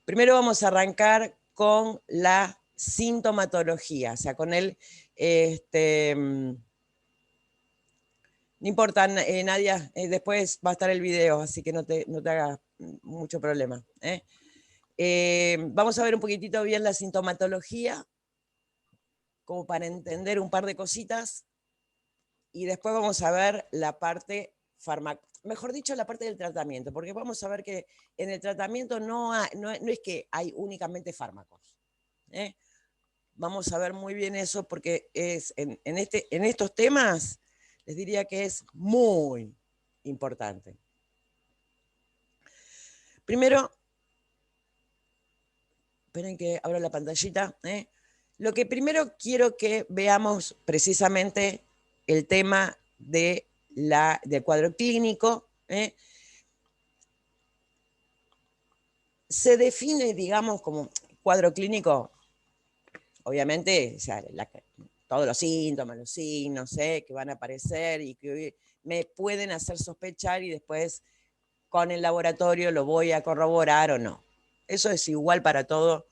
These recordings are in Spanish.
Primero vamos a arrancar con la sintomatología, o sea, con el, no importa, Nadia, después va a estar el video, así que no te hagas mucho problema. Vamos a ver un poquitito bien la sintomatología, como para entender un par de cositas, y después vamos a ver la parte mejor dicho, la parte del tratamiento, porque vamos a ver que en el tratamiento no es que hay únicamente fármacos. ¿eh? Vamos a ver muy bien eso, porque en estos temas les diría que es muy importante. Primero, esperen que abro la pantallita. Lo que primero quiero que veamos precisamente el tema del cuadro clínico. Se define, digamos, como cuadro clínico, obviamente, o sea, todos los síntomas, los signos que van a aparecer y que me pueden hacer sospechar, y después con el laboratorio lo voy a corroborar o no. Eso es igual para todo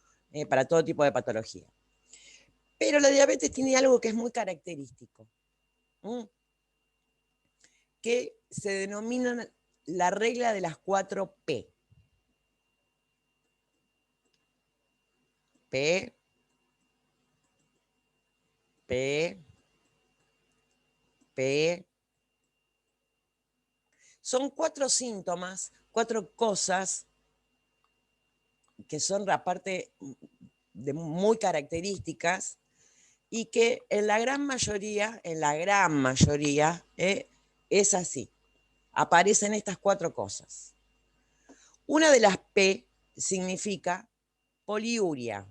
tipo de patología. Pero la diabetes tiene algo que es muy característico, que se denomina la regla de las 4 P. P, P, P. Son 4 síntomas, 4 cosas que son aparte de muy características, y que en la gran mayoría, es así. Aparecen estas 4 cosas. Una de las P significa poliuria.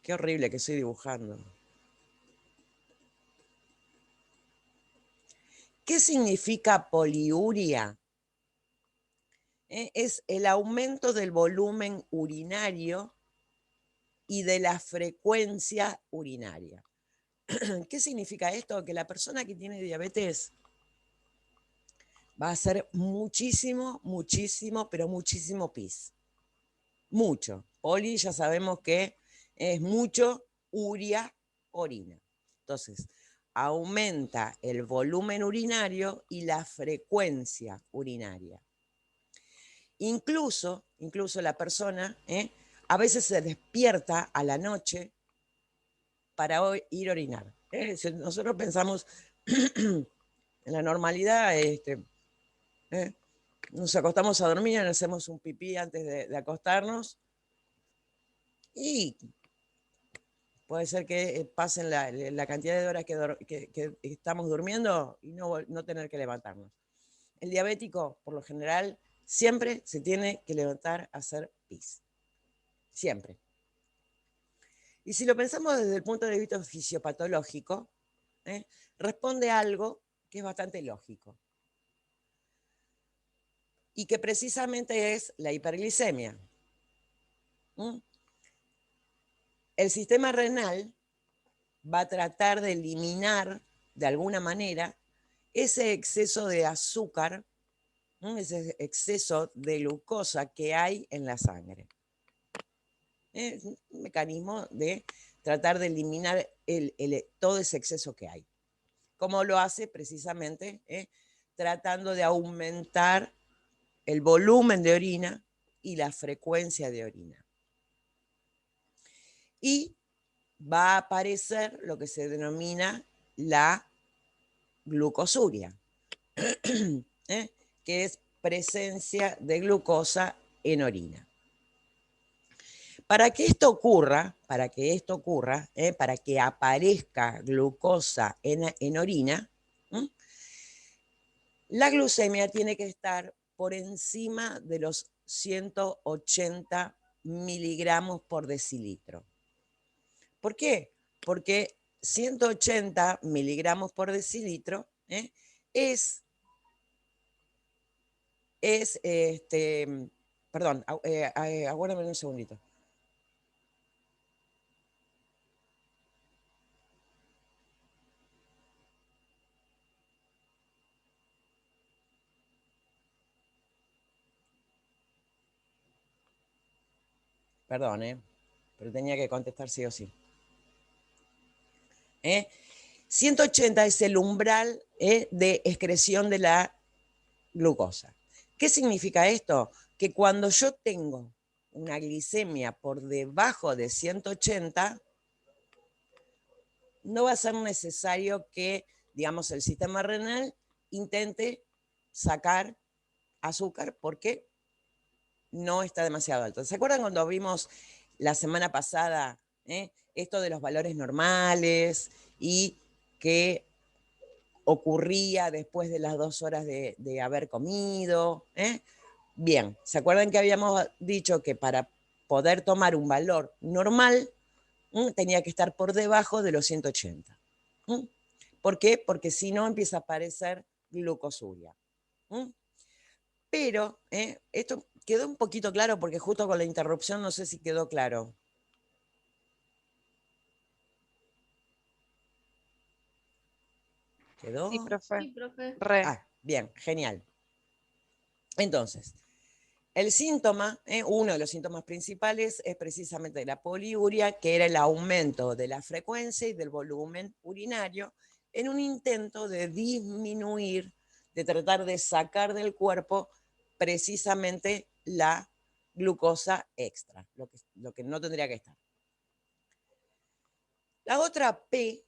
Qué horrible que estoy dibujando. ¿Qué significa poliuria? Es el aumento del volumen urinario y de la frecuencia urinaria. ¿Qué significa esto? Que la persona que tiene diabetes va a hacer muchísimo, pero muchísimo pis. Mucho. Poli ya sabemos que es mucho, uria, orina. Entonces, aumenta el volumen urinario y la frecuencia urinaria. Incluso la persona a veces se despierta a la noche para ir a orinar. Si nosotros pensamos en la normalidad, nos acostamos a dormir, nos hacemos un pipí antes de acostarnos, y puede ser que pasen la cantidad de horas que estamos durmiendo y no tener que levantarnos. El diabético, por lo general, siempre se tiene que levantar a hacer pis. Siempre. Y si lo pensamos desde el punto de vista fisiopatológico, responde a algo que es bastante lógico, y que precisamente es la hiperglicemia. El sistema renal va a tratar de eliminar de alguna manera ese exceso de azúcar, ese exceso de glucosa que hay en la sangre. Es un mecanismo de tratar de eliminar todo ese exceso que hay. ¿Cómo lo hace? Precisamente tratando de aumentar el volumen de orina y la frecuencia de orina. Y va a aparecer lo que se denomina la glucosuria, que es presencia de glucosa en orina. Para que esto ocurra, para que aparezca glucosa en orina, la glucemia tiene que estar por encima de los 180 miligramos por decilitro. ¿Por qué? Porque 180 miligramos por decilitro es perdón, aguárdame un segundito. Perdón, pero tenía que contestar sí o sí. 180 es el umbral de excreción de la glucosa. ¿Qué significa esto? Que cuando yo tengo una glicemia por debajo de 180, no va a ser necesario que, digamos, el sistema renal intente sacar azúcar porque no está demasiado alto. ¿Se acuerdan cuando vimos la semana pasada esto de los valores normales y que ocurría después de las 2 horas de haber comido? Bien, ¿se acuerdan que habíamos dicho que para poder tomar un valor normal tenía que estar por debajo de los 180? ¿Por qué? Porque si no empieza a aparecer glucosuria. Pero esto quedó un poquito claro porque justo con la interrupción no sé si quedó claro. ¿Quedó? Sí, profe. Sí, profe. Re. Ah, bien, genial. Entonces, el síntoma, uno de los síntomas principales es precisamente la poliuria, que era el aumento de la frecuencia y del volumen urinario en un intento de disminuir, de tratar de sacar del cuerpo precisamente la glucosa extra, lo que no tendría que estar. La otra P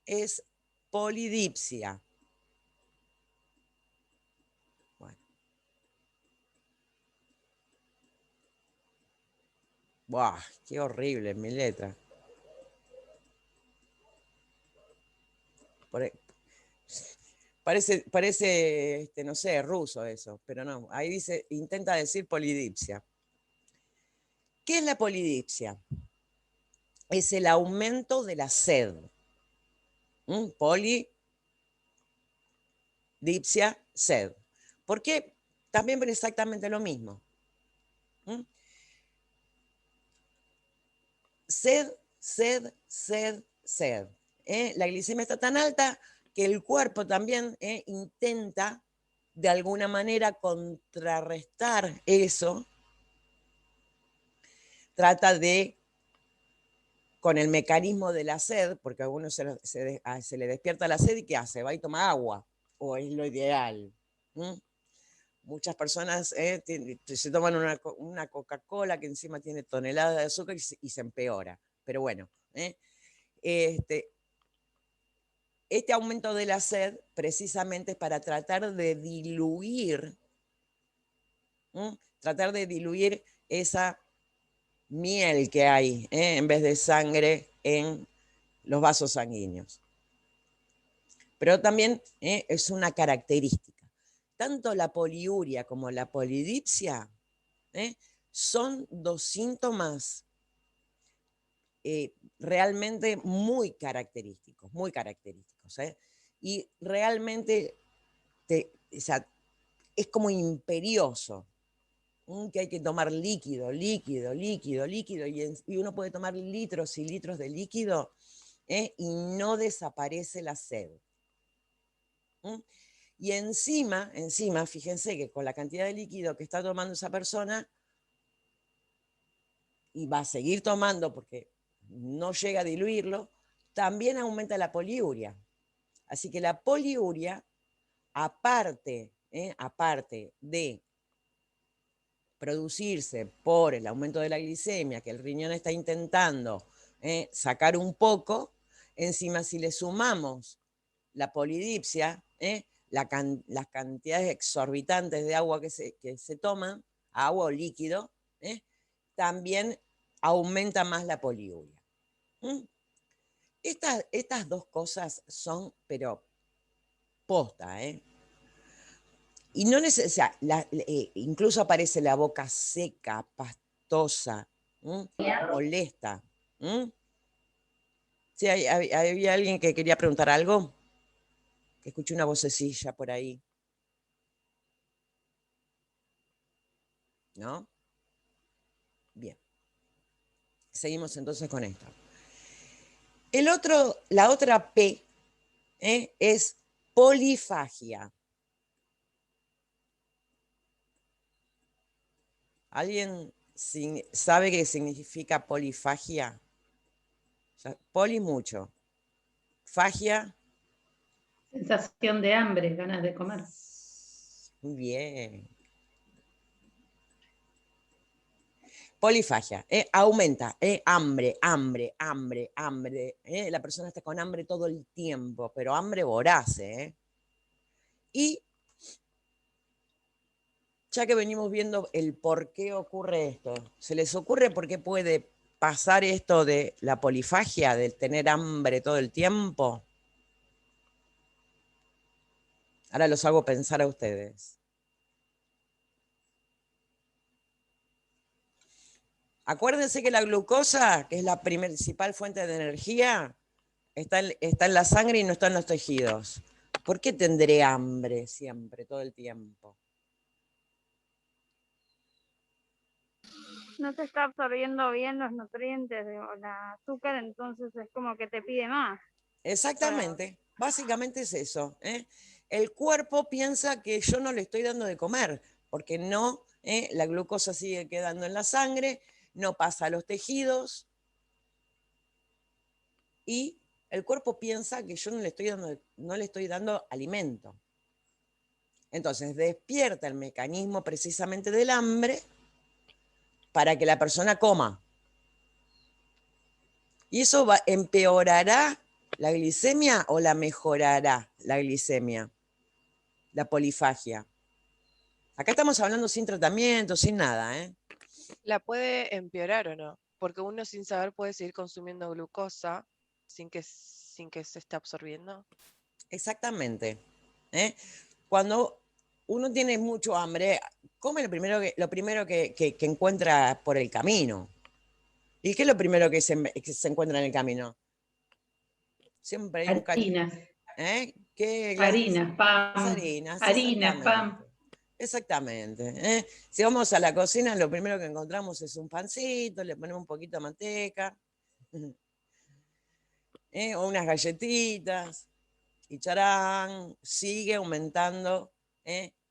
es polidipsia. Bueno. ¡Buah! ¡Qué horrible mi letra! Parece no sé, ruso eso, pero no. Ahí dice, intenta decir polidipsia. ¿Qué es la polidipsia? Es el aumento de la sed. Polidipsia, sed. ¿Por qué? También ven exactamente lo mismo. Sed, sed, sed, sed. La glicemia está tan alta que el cuerpo también intenta de alguna manera contrarrestar eso. Trata de, con el mecanismo de la sed, porque a uno se le despierta la sed y ¿qué hace? Va y toma agua, o es lo ideal. Muchas personas se toman una Coca-Cola que encima tiene toneladas de azúcar y se empeora. Pero bueno, este aumento de la sed precisamente es para tratar de diluir esa miel que hay en vez de sangre en los vasos sanguíneos. Pero también es una característica. Tanto la poliuria como la polidipsia son dos síntomas realmente muy característicos, muy característicos. Y realmente o sea, es como imperioso que hay que tomar líquido, líquido, líquido, líquido, y uno puede tomar litros y litros de líquido y no desaparece la sed. Y encima, fíjense que con la cantidad de líquido que está tomando esa persona, y va a seguir tomando porque no llega a diluirlo, también aumenta la poliuria. Así que la poliuria, aparte de producirse por el aumento de la glicemia, que el riñón está intentando sacar un poco, encima si le sumamos la polidipsia, las cantidades exorbitantes de agua que se toman, agua o líquido, también aumenta más la poliuria. Estas dos cosas son, pero posta, Y no o sea, incluso aparece la boca seca, pastosa, molesta. Sí, había alguien que quería preguntar algo. Que escuché una vocecilla por ahí. ¿No? Bien. Seguimos entonces con esto. La otra P es polifagia. ¿Alguien ¿sabe qué significa polifagia? O sea, poli mucho. Fagia. Sensación de hambre, ganas de comer. Muy bien. Polifagia, aumenta, hambre, hambre, hambre, hambre. La persona está con hambre todo el tiempo, pero hambre voraz. Y ya que venimos viendo el por qué ocurre esto, ¿se les ocurre por qué puede pasar esto de la polifagia, del tener hambre todo el tiempo? Ahora los hago pensar a ustedes. Acuérdense que la glucosa, que es la principal fuente de energía, está en la sangre y no está en los tejidos. ¿Por qué tendré hambre siempre, todo el tiempo? No se está absorbiendo bien los nutrientes o el azúcar, entonces es como que te pide más. Exactamente, básicamente es eso. El cuerpo piensa que yo no le estoy dando de comer, porque no, la glucosa sigue quedando en la sangre, no pasa a los tejidos y el cuerpo piensa que yo no le estoy dando alimento. Entonces despierta el mecanismo precisamente del hambre para que la persona coma. ¿Y eso empeorará la glicemia o la mejorará la glicemia? La polifagia. Acá estamos hablando sin tratamiento, sin nada, ¿eh? ¿La puede empeorar o no? Porque uno sin saber puede seguir consumiendo glucosa sin que se esté absorbiendo. Exactamente. Cuando uno tiene mucho hambre, come lo primero que encuentra por el camino. ¿Y qué es lo primero que se encuentra en el camino? Siempre hay un Harinas. ¿Qué? Harinas, Las pan. harinas, Harinas, pan. exactamente. Si vamos a la cocina, lo primero que encontramos es un pancito, le ponemos un poquito de manteca, o unas galletitas, y charán, sigue aumentando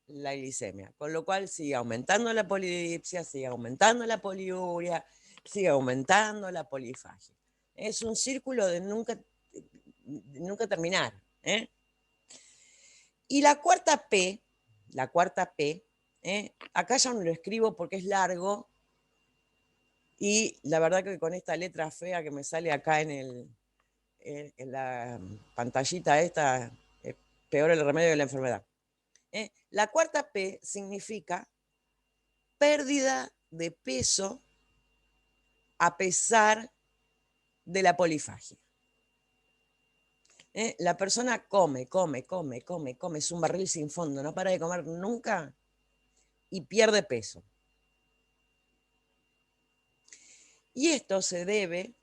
la glicemia, con lo cual sigue aumentando la polidipsia, sigue aumentando la poliuria, sigue aumentando la polifagia. Es un círculo de nunca terminar. Y la cuarta P, acá ya no lo escribo porque es largo, y la verdad que con esta letra fea que me sale acá en la pantallita esta, peor el remedio que la enfermedad. La cuarta P significa pérdida de peso a pesar de la polifagia. La persona come, es un barril sin fondo, no para de comer nunca y pierde peso. Y esto se debe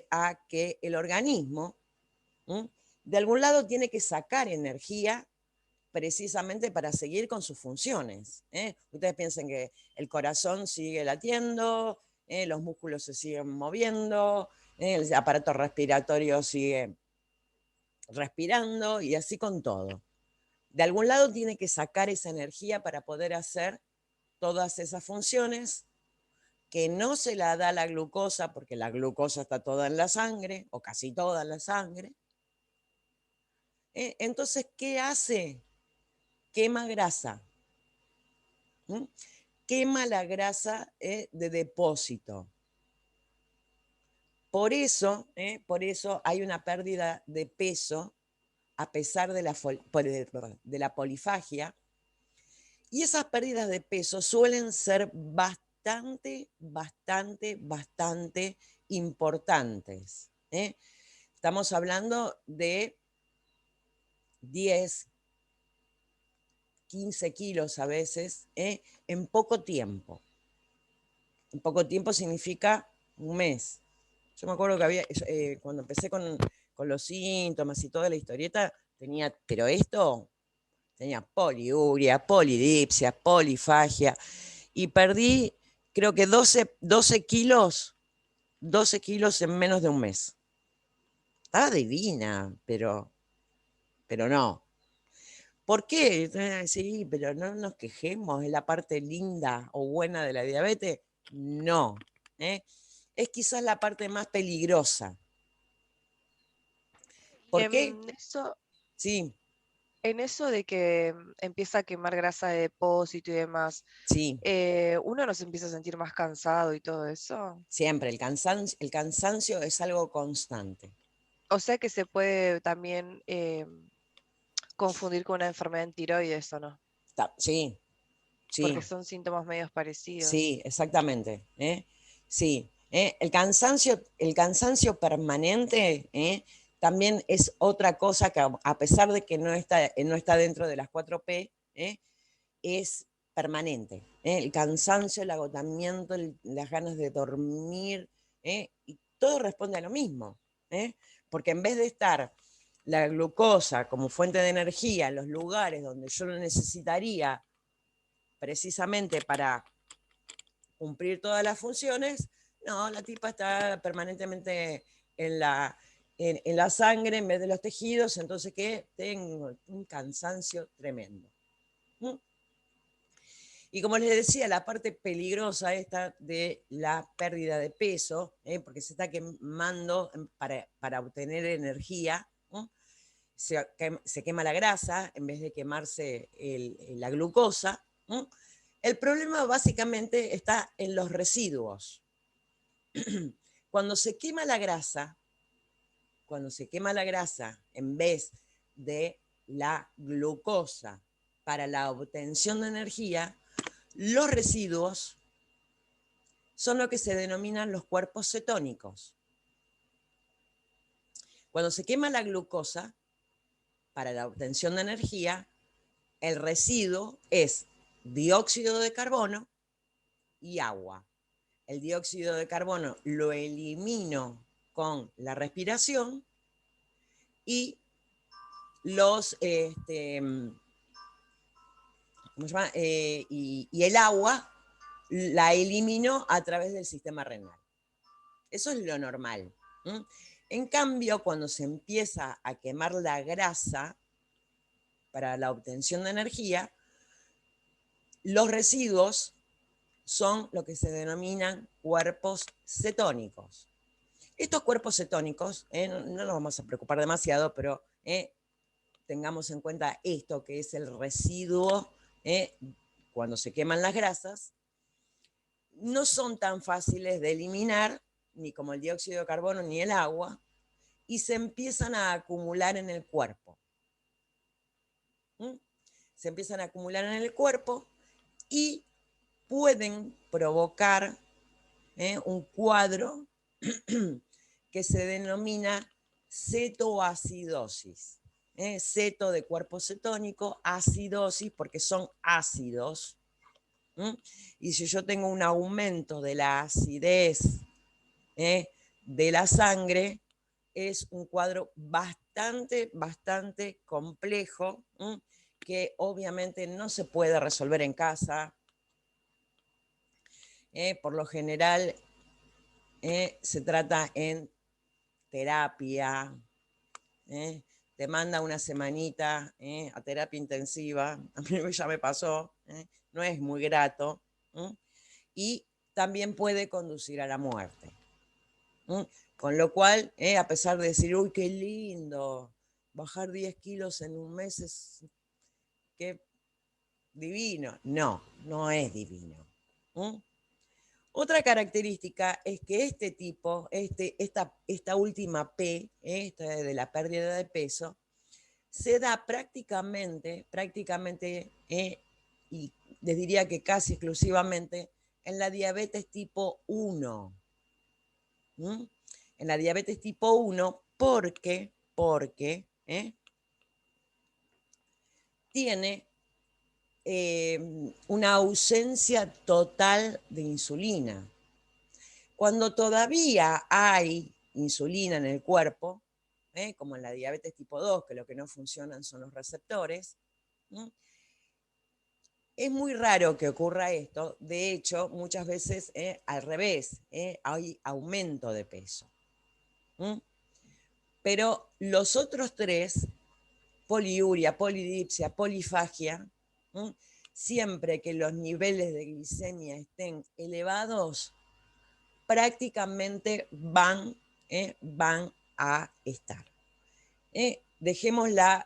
a que el organismo, de algún lado, tiene que sacar energía precisamente para seguir con sus funciones. Ustedes piensen que el corazón sigue latiendo, los músculos se siguen moviendo, el aparato respiratorio sigue respirando y así con todo. De algún lado tiene que sacar esa energía para poder hacer todas esas funciones que no se la da la glucosa, porque la glucosa está toda en la sangre, o casi toda en la sangre. Entonces, ¿qué hace? Quema grasa. Quema la grasa de depósito. Por eso hay una pérdida de peso a pesar de la polifagia. Y esas pérdidas de peso suelen ser bastante importantes. Estamos hablando de 10, 15 kilos a veces, en poco tiempo. En poco tiempo significa un mes. Yo me acuerdo que cuando empecé con los síntomas y toda la historieta, pero esto tenía poliuria, polidipsia, polifagia, y perdí creo que 12 kilos en menos de un mes. Estaba divina, pero no. ¿Por qué? Sí, pero no nos quejemos, ¿es la parte linda o buena de la diabetes? No. Es quizás la parte más peligrosa. Y ¿Por qué? Sí, en eso de que empieza a quemar grasa de depósito y demás, sí, uno no se empieza a sentir más cansado y todo eso. siempre. El cansancio es algo constante. O sea que se puede también confundir con una enfermedad en tiroides, ¿o no? Sí, sí. Porque son síntomas medios parecidos. Sí, exactamente. Sí. El cansancio permanente también es otra cosa que a pesar de que no está dentro de las 4P, es permanente. El cansancio, el agotamiento, las ganas de dormir, y todo responde a lo mismo. Porque en vez de estar la glucosa como fuente de energía en los lugares donde yo lo necesitaría precisamente para cumplir todas las funciones, no, la tipa está permanentemente en la sangre en vez de los tejidos, entonces ¿qué? Tengo un cansancio tremendo. ¿Mm? Y como les decía, la parte peligrosa esta de la pérdida de peso, porque se está quemando para obtener energía, ¿no? Se quema la grasa en vez de quemarse la glucosa, ¿no? El problema básicamente está en los residuos. Cuando se quema la grasa, en vez de la glucosa para la obtención de energía, los residuos son lo que se denominan los cuerpos cetónicos. Cuando se quema la glucosa para la obtención de energía, el residuo es dióxido de carbono y agua. El dióxido de carbono lo elimino con la respiración y ¿cómo se llama? Y el agua la elimino a través del sistema renal. Eso es lo normal. En cambio, cuando se empieza a quemar la grasa para la obtención de energía, los residuos son lo que se denominan cuerpos cetónicos. Estos cuerpos cetónicos, no nos vamos a preocupar demasiado, pero tengamos en cuenta esto, que es el residuo cuando se queman las grasas, no son tan fáciles de eliminar, ni como el dióxido de carbono ni el agua, y se empiezan a acumular en el cuerpo. Se empiezan a acumular en el cuerpo y pueden provocar un cuadro que se denomina cetoacidosis. Ceto de cuerpo cetónico, acidosis porque son ácidos. Y si yo tengo un aumento de la acidez de la sangre, es un cuadro bastante complejo, que obviamente no se puede resolver en casa. Por lo general se trata en terapia, te manda una semanita a terapia intensiva, a mí ya me pasó, no es muy grato, y también puede conducir a la muerte. Con lo cual, a pesar de decir, uy, qué lindo, bajar 10 kilos en un mes es qué divino. No, no es divino. Otra característica es que este tipo, esta última P, esta de la pérdida de peso, se da prácticamente, y les diría que casi exclusivamente, en la diabetes tipo 1. En la diabetes tipo 1 porque tiene una ausencia total de insulina. Cuando todavía hay insulina en el cuerpo, como en la diabetes tipo 2, que lo que no funcionan son los receptores, es muy raro que ocurra esto. De hecho, muchas veces al revés, hay aumento de peso. Pero los otros tres poliuria, polidipsia, polifagia, siempre que los niveles de glicemia estén elevados, prácticamente van a estar. Dejemos la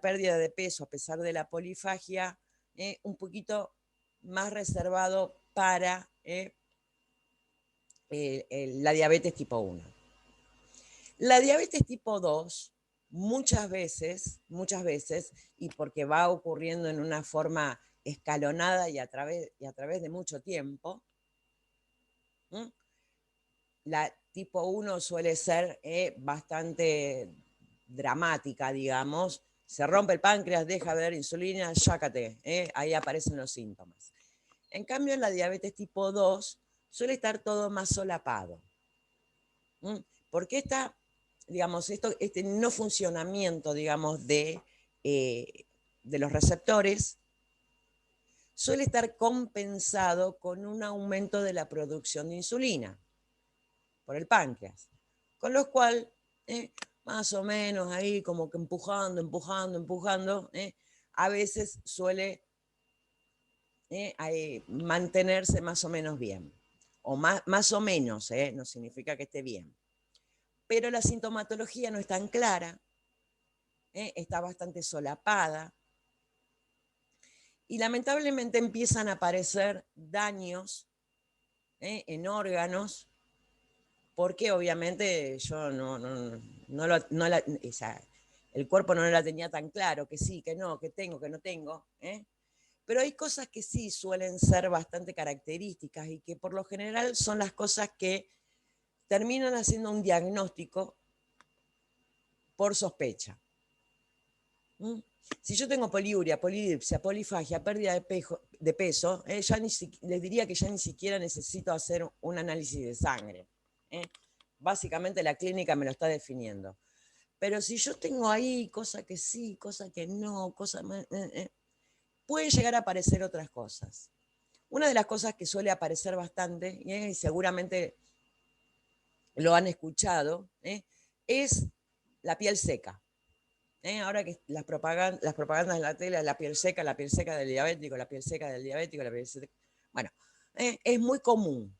pérdida de peso a pesar de la polifagia un poquito más reservado para la diabetes tipo 1. La diabetes tipo 2, muchas veces, y porque va ocurriendo en una forma escalonada y a través de mucho tiempo, la tipo 1 suele ser bastante dramática, digamos. Se rompe el páncreas, deja de ver insulina, chácate, ahí aparecen los síntomas. En cambio, en la diabetes tipo 2 suele estar todo más solapado. Porque este no funcionamiento, digamos, de los receptores suele estar compensado con un aumento de la producción de insulina por el páncreas, con lo cual, más o menos ahí como que empujando, a veces suele mantenerse más o menos bien, o más o menos, no significa que esté bien. Pero la sintomatología no es tan clara, está bastante solapada, y lamentablemente empiezan a aparecer daños en órganos, porque obviamente yo el cuerpo no la tenía tan claro, que sí, que no, que tengo, que no tengo. Pero hay cosas que sí suelen ser bastante características y que por lo general son las cosas que terminan haciendo un diagnóstico por sospecha. Si yo tengo poliuria, polidipsia, polifagia, pérdida de peso, les diría que ya ni siquiera necesito hacer un análisis de sangre. Básicamente la clínica me lo está definiendo. Pero si yo tengo ahí cosas que sí, cosas que no, pueden llegar a aparecer otras cosas. Una de las cosas que suele aparecer bastante, y seguramente lo han escuchado, es la piel seca. Ahora que las propagandas en la tele, la piel seca del diabético, la piel seca del diabético, la piel seca. Bueno, es muy común.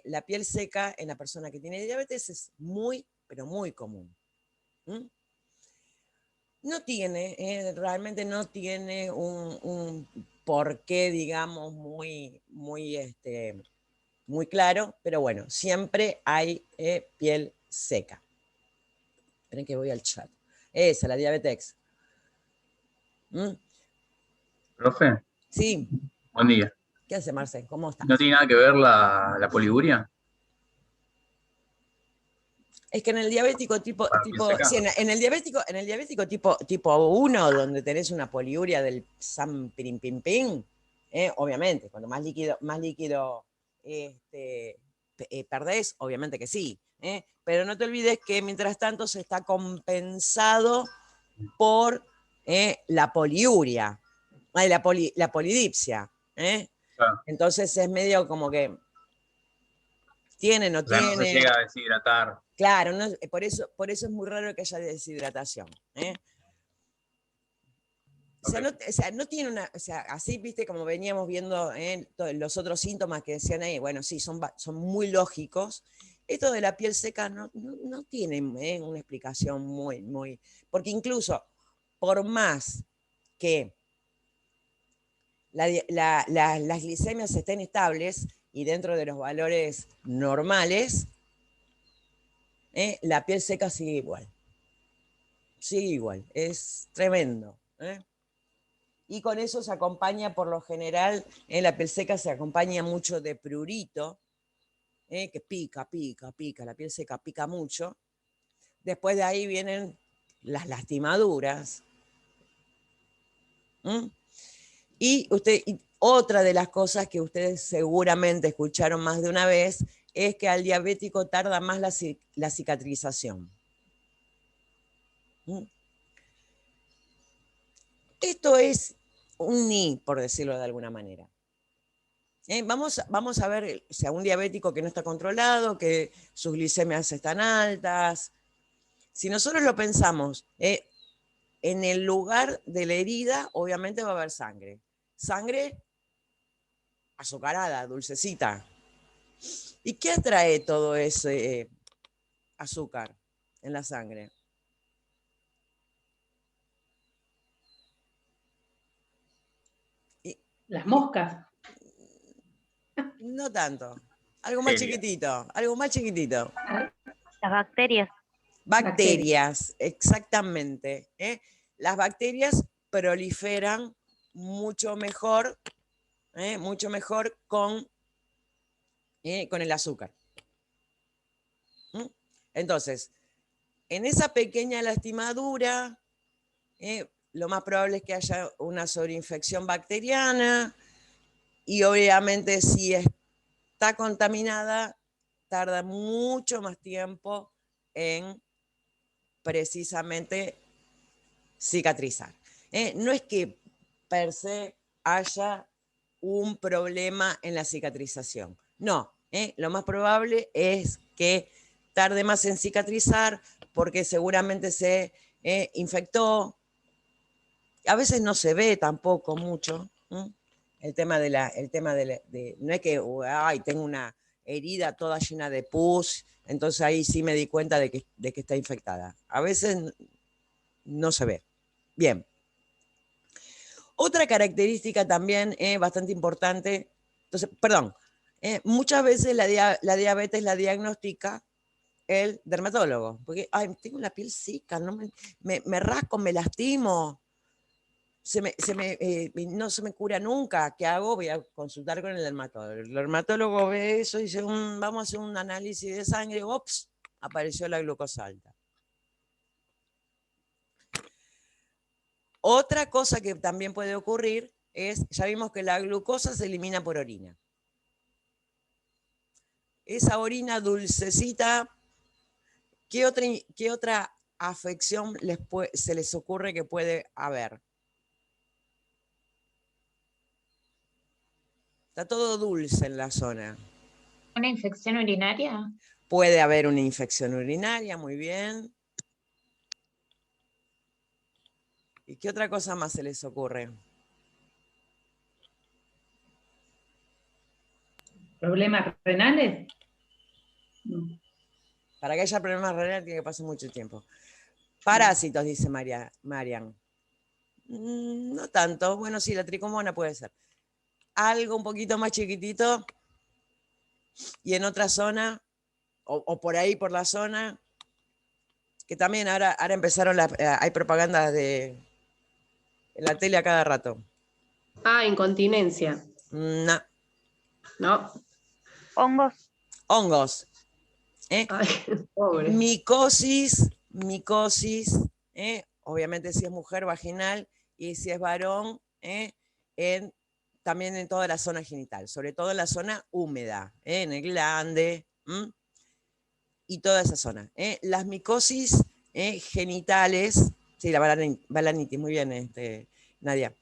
La piel seca en la persona que tiene diabetes es muy, pero muy común. No tiene, realmente no tiene un porqué, digamos, muy claro, pero bueno, siempre hay piel seca. Esperen que voy al chat. Esa, la diabetes. Profe, Sí. buen día. ¿Qué hace, Marce? ¿Cómo estás? ¿No tiene nada que ver la poliuria? Es que en el diabético tipo sí, en el diabético tipo 1, donde tenés una poliuria del San Pirin Pin Pin, obviamente, cuando más líquido perdés, obviamente que sí. Pero no te olvides que mientras tanto se está compensado por la poliuria, la polidipsia. Claro. Entonces es medio como que tiene, no tiene. No se llega a deshidratar. Claro, no, por eso es muy raro que haya deshidratación. No tiene una, así, viste, como veníamos viendo los otros síntomas que decían ahí, bueno, sí, son muy lógicos. Esto de la piel seca no tiene una explicación muy, porque incluso por más que las glicemias estén estables y dentro de los valores normales, la piel seca sigue igual. Sigue igual, es tremendo. Y con eso se acompaña, por lo general, en la piel seca se acompaña mucho de prurito, que pica, la piel seca pica mucho. Después de ahí vienen las lastimaduras. Y otra de las cosas que ustedes seguramente escucharon más de una vez es que al diabético tarda más la cicatrización. Esto es un ni, por decirlo de alguna manera. Vamos a ver si a un diabético que no está controlado, que sus glicemias están altas. Si nosotros lo pensamos, en el lugar de la herida, obviamente va a haber sangre. Sangre azucarada, dulcecita. ¿Y qué atrae todo ese azúcar en la sangre? Las moscas. No tanto. Algo más Bacterias. chiquitito, algo más chiquitito. Las bacterias. Bacterias, exactamente. Las bacterias proliferan mucho mejor con el azúcar. ¿Mm? Entonces, en esa pequeña lastimadura, lo más probable es que haya una sobreinfección bacteriana y obviamente si está contaminada, tarda mucho más tiempo en precisamente cicatrizar. No es que per se haya un problema en la cicatrización. No, lo más probable es que tarde más en cicatrizar porque seguramente se infectó. A veces no se ve tampoco mucho. El tema no es que ay, tengo una herida toda llena de pus, entonces ahí sí me di cuenta de que está infectada. A veces no se ve. Bien. Otra característica también bastante importante, entonces, perdón, muchas veces la diabetes la diagnostica el dermatólogo, porque ay, tengo la piel seca, no me rasco, me lastimo, no se me cura nunca. ¿Qué hago? Voy a consultar con el dermatólogo. El dermatólogo ve eso y dice, vamos a hacer un análisis de sangre, ops, apareció la glucosa alta. Otra cosa que también puede ocurrir es, ya vimos que la glucosa se elimina por orina. Esa orina dulcecita, ¿qué otra afección se les ocurre que puede haber? Está todo dulce en la zona. ¿Una infección urinaria? Puede haber una infección urinaria, muy bien. ¿Y qué otra cosa más se les ocurre? ¿Problemas renales? No. Para que haya problemas renales tiene que pasar mucho tiempo. Parásitos, dice Marian. No tanto. Bueno, sí, la tricomona puede ser. Algo un poquito más chiquitito y en otra zona, o por ahí por la zona, que también ahora empezaron, hay propagandas en la tele a cada rato. Ah, incontinencia. No. No. Hongos. Hongos. Ay, pobre. Micosis, obviamente si es mujer, vaginal, y si es varón, también en toda la zona genital, sobre todo en la zona húmeda, en el glande, y toda esa zona. Las micosis genitales, sí, la balanitis, muy bien, Nadia.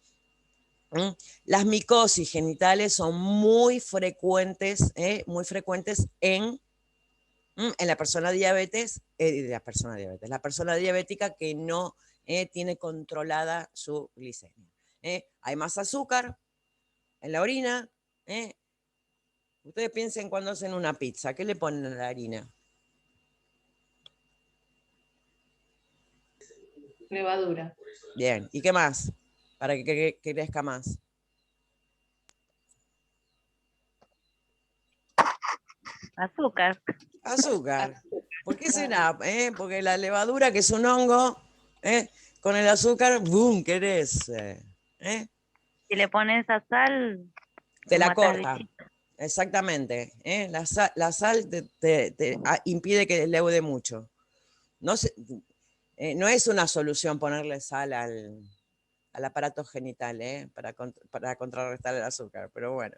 Las micosis genitales son muy frecuentes en la persona la persona diabética que no tiene controlada su glicemia. Hay más azúcar en la orina. Ustedes piensen cuando hacen una pizza, ¿qué le ponen a la harina? Levadura. Bien, ¿y qué más? Para que crezca más. Azúcar. Azúcar. ¿Por qué será? Porque la levadura, que es un hongo, con el azúcar, ¡boom!, crece. Si le pones a sal, Te la matas corta. bichitos. Exactamente. La sal te impide que leude mucho. No es una solución ponerle sal al aparato genital para contrarrestar el azúcar, pero bueno.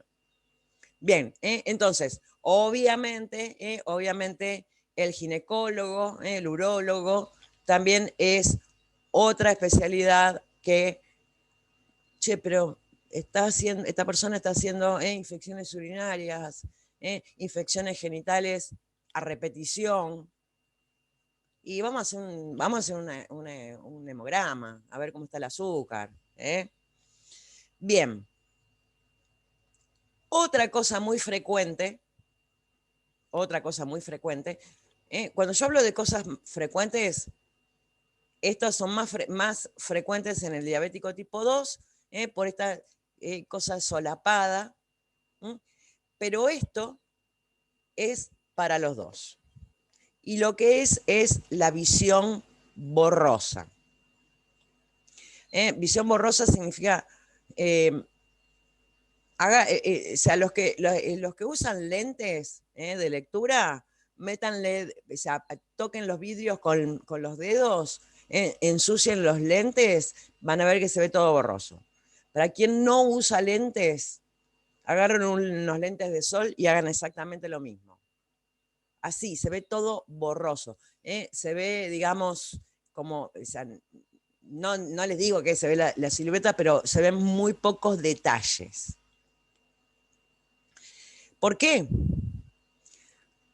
Bien, entonces, obviamente el ginecólogo, el urólogo, también es otra especialidad que, pero esta persona está haciendo infecciones urinarias, infecciones genitales a repetición. y vamos a hacer un hemograma, a ver cómo está el azúcar. Bien. Otra cosa muy frecuente, cuando yo hablo de cosas frecuentes, estos son más frecuentes en el diabético tipo 2, por esta cosa solapada, pero esto es para los dos. Y lo que es la visión borrosa. Visión borrosa significa, o sea, los que usan lentes de lectura, métanle, o sea, toquen los vidrios con los dedos, ensucien los lentes, van a ver que se ve todo borroso. Para quien no usa lentes, agarren unos lentes de sol y hagan exactamente lo mismo. Así, se ve todo borroso. Se ve, digamos, como, o sea, no les digo que se ve la silueta, pero se ven muy pocos detalles. ¿Por qué?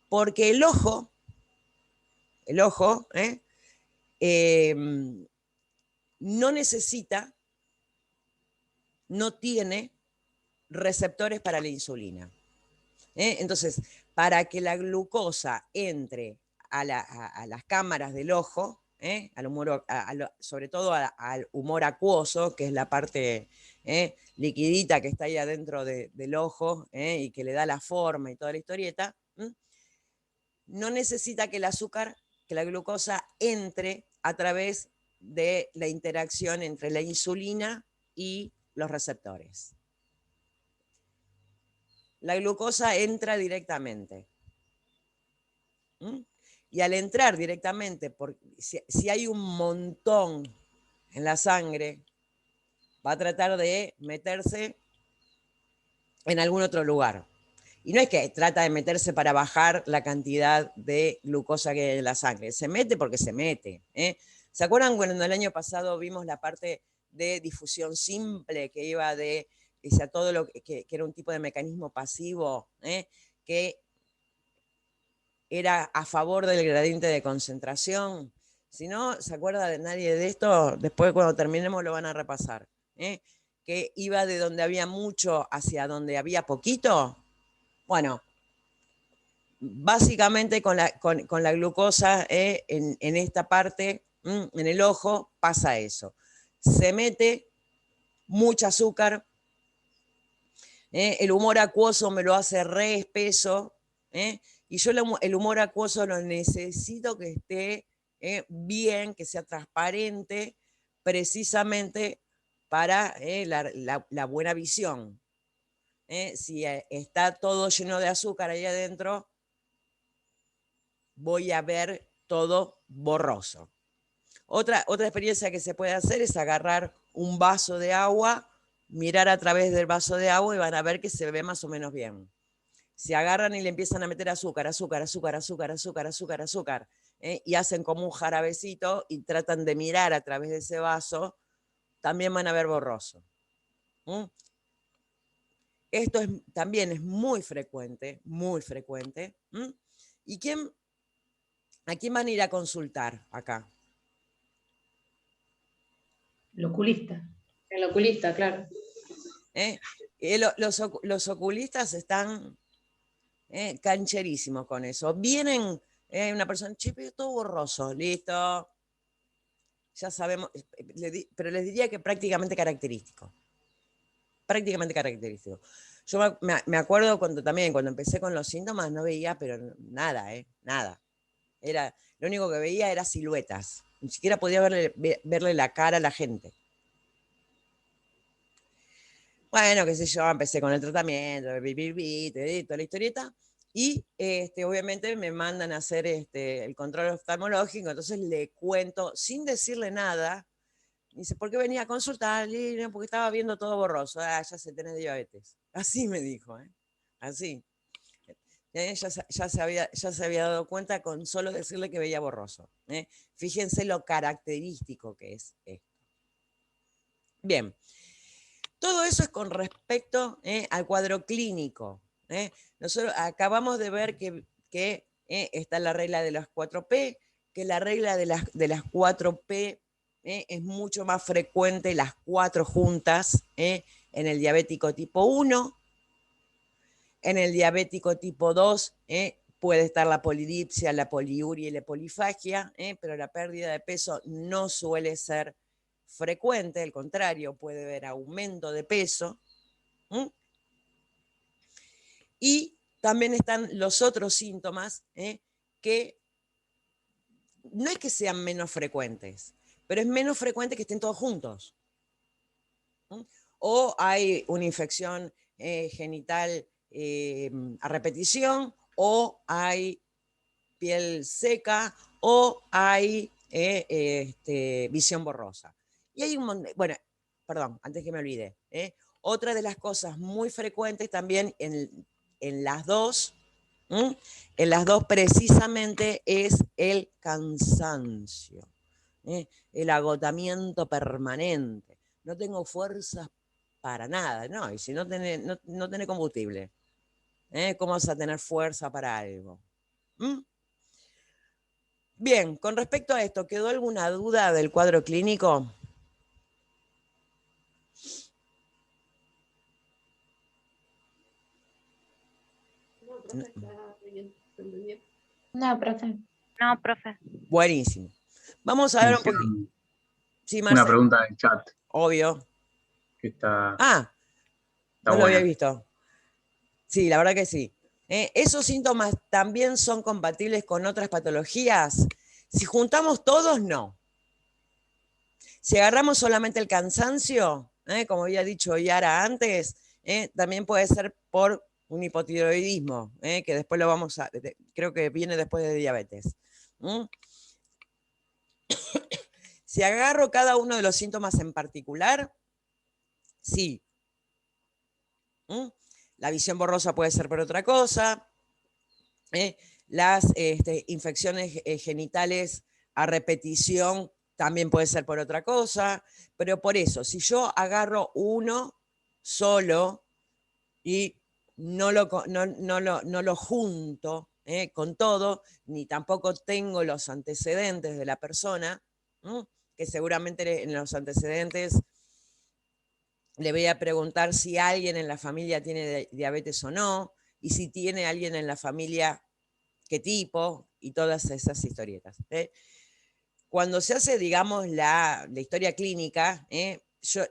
Porque el ojo, no necesita, no tiene receptores para la insulina. Entonces, para que la glucosa entre a las cámaras del ojo, sobre todo al humor acuoso, que es la parte liquidita que está ahí adentro del ojo y que le da la forma y toda la historieta, no necesita que el azúcar, que la glucosa entre a través de la interacción entre la insulina y los receptores. La glucosa entra directamente. Y al entrar directamente, si hay un montón en la sangre, va a tratar de meterse en algún otro lugar. Y no es que trata de meterse para bajar la cantidad de glucosa que hay en la sangre. Se mete porque se mete. ¿Se acuerdan cuando el año pasado vimos la parte de difusión simple que iba de todo lo que era un tipo de mecanismo pasivo, que era a favor del gradiente de concentración? Si no se acuerda de nadie de esto, después cuando terminemos lo van a repasar. Que iba de donde había mucho hacia donde había poquito. Bueno, básicamente con la glucosa en esta parte, en el ojo, pasa eso. Se mete mucho azúcar, el humor acuoso me lo hace re espeso, y yo el humor acuoso lo necesito que esté bien, que sea transparente, precisamente para la buena visión. Si está todo lleno de azúcar ahí adentro, voy a ver todo borroso. Otra experiencia que se puede hacer es agarrar un vaso de agua, mirar a través del vaso de agua y van a ver que se ve más o menos bien. Si agarran y le empiezan a meter azúcar, y hacen como un jarabecito y tratan de mirar a través de ese vaso, también van a ver borroso. Esto también es muy frecuente, muy frecuente. ¿Y a quién van a ir a consultar acá? El oculista. El oculista, claro. Los oculistas están cancherísimos con eso. Vienen una persona, che, pero todo borroso, listo. Ya sabemos, pero les diría que prácticamente característico. Prácticamente característico. Yo me acuerdo cuando empecé con los síntomas, no veía, pero nada, nada. Lo único que veía era siluetas. Ni siquiera podía verle la cara a la gente. Bueno, qué sé yo, empecé con el tratamiento, toda la historieta, y obviamente me mandan a hacer el control oftalmológico, entonces le cuento, sin decirle nada, dice, ¿por qué venía a consultar? Porque estaba viendo todo borroso. Ya se tenés diabetes. Así me dijo, así. Ya se había dado cuenta con solo decirle que veía borroso. Fíjense lo característico que es esto. Bien. Todo eso es con respecto al cuadro clínico. Nosotros acabamos de ver que está la regla de las 4P, que la regla de las 4P es mucho más frecuente, las 4 juntas, en el diabético tipo 1. En el diabético tipo 2 puede estar la polidipsia, la poliuria y la polifagia, pero la pérdida de peso no suele ser frecuente, al contrario, puede haber aumento de peso. Y también están los otros síntomas que no es que sean menos frecuentes, pero es menos frecuente que estén todos juntos. O hay una infección genital a repetición, o hay piel seca, o hay visión borrosa. Y hay un montón, bueno, perdón, antes que me olvide, otra de las cosas muy frecuentes también en las dos, en las dos precisamente es el cansancio, el agotamiento permanente. No tengo fuerzas para nada, no, y si no tenés, no tenés combustible, ¿cómo vas a tener fuerza para algo? Bien, con respecto a esto, ¿quedó alguna duda del cuadro clínico? No, profe. No, profe. Buenísimo. Vamos a ver un poquito. Sí, Una Marcelo. pregunta en chat Obvio. que está Ah, no lo buena. había visto. Sí, la verdad que sí. ¿Esos síntomas también son compatibles con otras patologías? Si juntamos todos, no. Si agarramos solamente el cansancio, como había dicho Yara antes, también puede ser por un hipotiroidismo, que después lo vamos a, creo que viene después de diabetes. Si agarro cada uno de los síntomas en particular, sí. La visión borrosa puede ser por otra cosa. Las infecciones genitales a repetición también puede ser por otra cosa. Pero por eso, si yo agarro uno solo y no lo junto con todo, ni tampoco tengo los antecedentes de la persona, que seguramente en los antecedentes le voy a preguntar si alguien en la familia tiene diabetes o no, y si tiene alguien en la familia, qué tipo, y todas esas historietas. Cuando se hace, digamos, la historia clínica,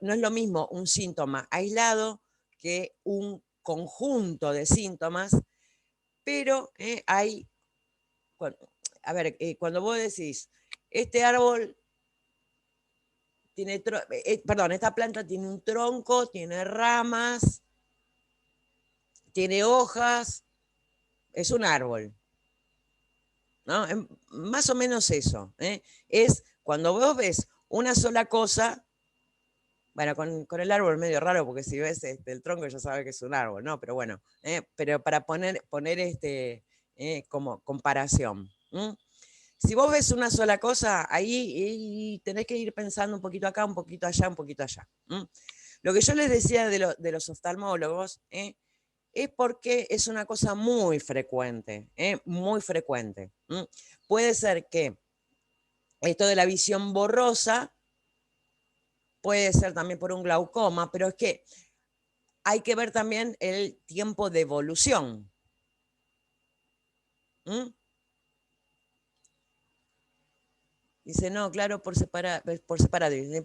no es lo mismo un síntoma aislado que un conjunto de síntomas, pero hay, a ver, cuando vos decís, este árbol tiene, perdón, esta planta tiene un tronco, tiene ramas, tiene hojas, es un árbol, ¿no? Más o menos eso. Es cuando vos ves una sola cosa, bueno, con el árbol medio raro, porque si ves el tronco ya sabes que es un árbol, ¿no? Pero bueno, pero para poner como comparación. Si vos ves una sola cosa, ahí tenés que ir pensando un poquito acá, un poquito allá, un poquito allá. Lo que yo les decía de los oftalmólogos es porque es una cosa muy frecuente, muy frecuente. Puede ser que esto de la visión borrosa puede ser también por un glaucoma, pero es que hay que ver también el tiempo de evolución. Dice, no, claro, por separado,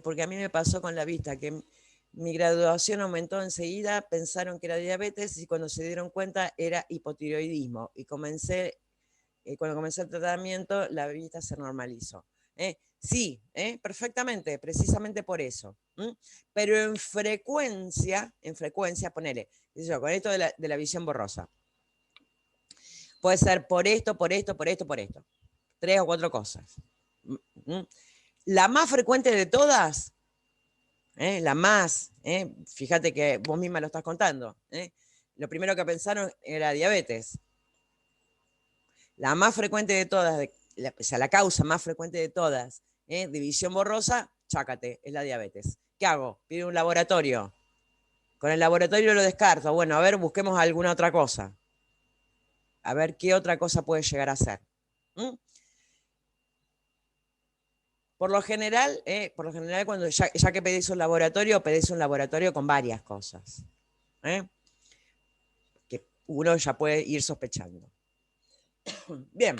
porque a mí me pasó con la vista, que mi graduación aumentó enseguida, pensaron que era diabetes y cuando se dieron cuenta era hipotiroidismo. Y cuando comencé el tratamiento, la vista se normalizó. Sí, perfectamente, precisamente por eso. Pero en frecuencia, ponele, con esto de la visión borrosa. Puede ser por esto, por esto, por esto, por esto. 3 o 4 cosas. La más frecuente de todas, la más, fíjate que vos misma lo estás contando, lo primero que pensaron era diabetes. La más frecuente de todas, o sea, la causa más frecuente de todas, de visión borrosa, chácate, es la diabetes. ¿Qué hago? Pido un laboratorio. Con el laboratorio lo descarto. Bueno, a ver, busquemos alguna otra cosa. A ver qué otra cosa puede llegar a ser. Por lo general, cuando ya que pedís un laboratorio con varias cosas. Que uno ya puede ir sospechando. Bien.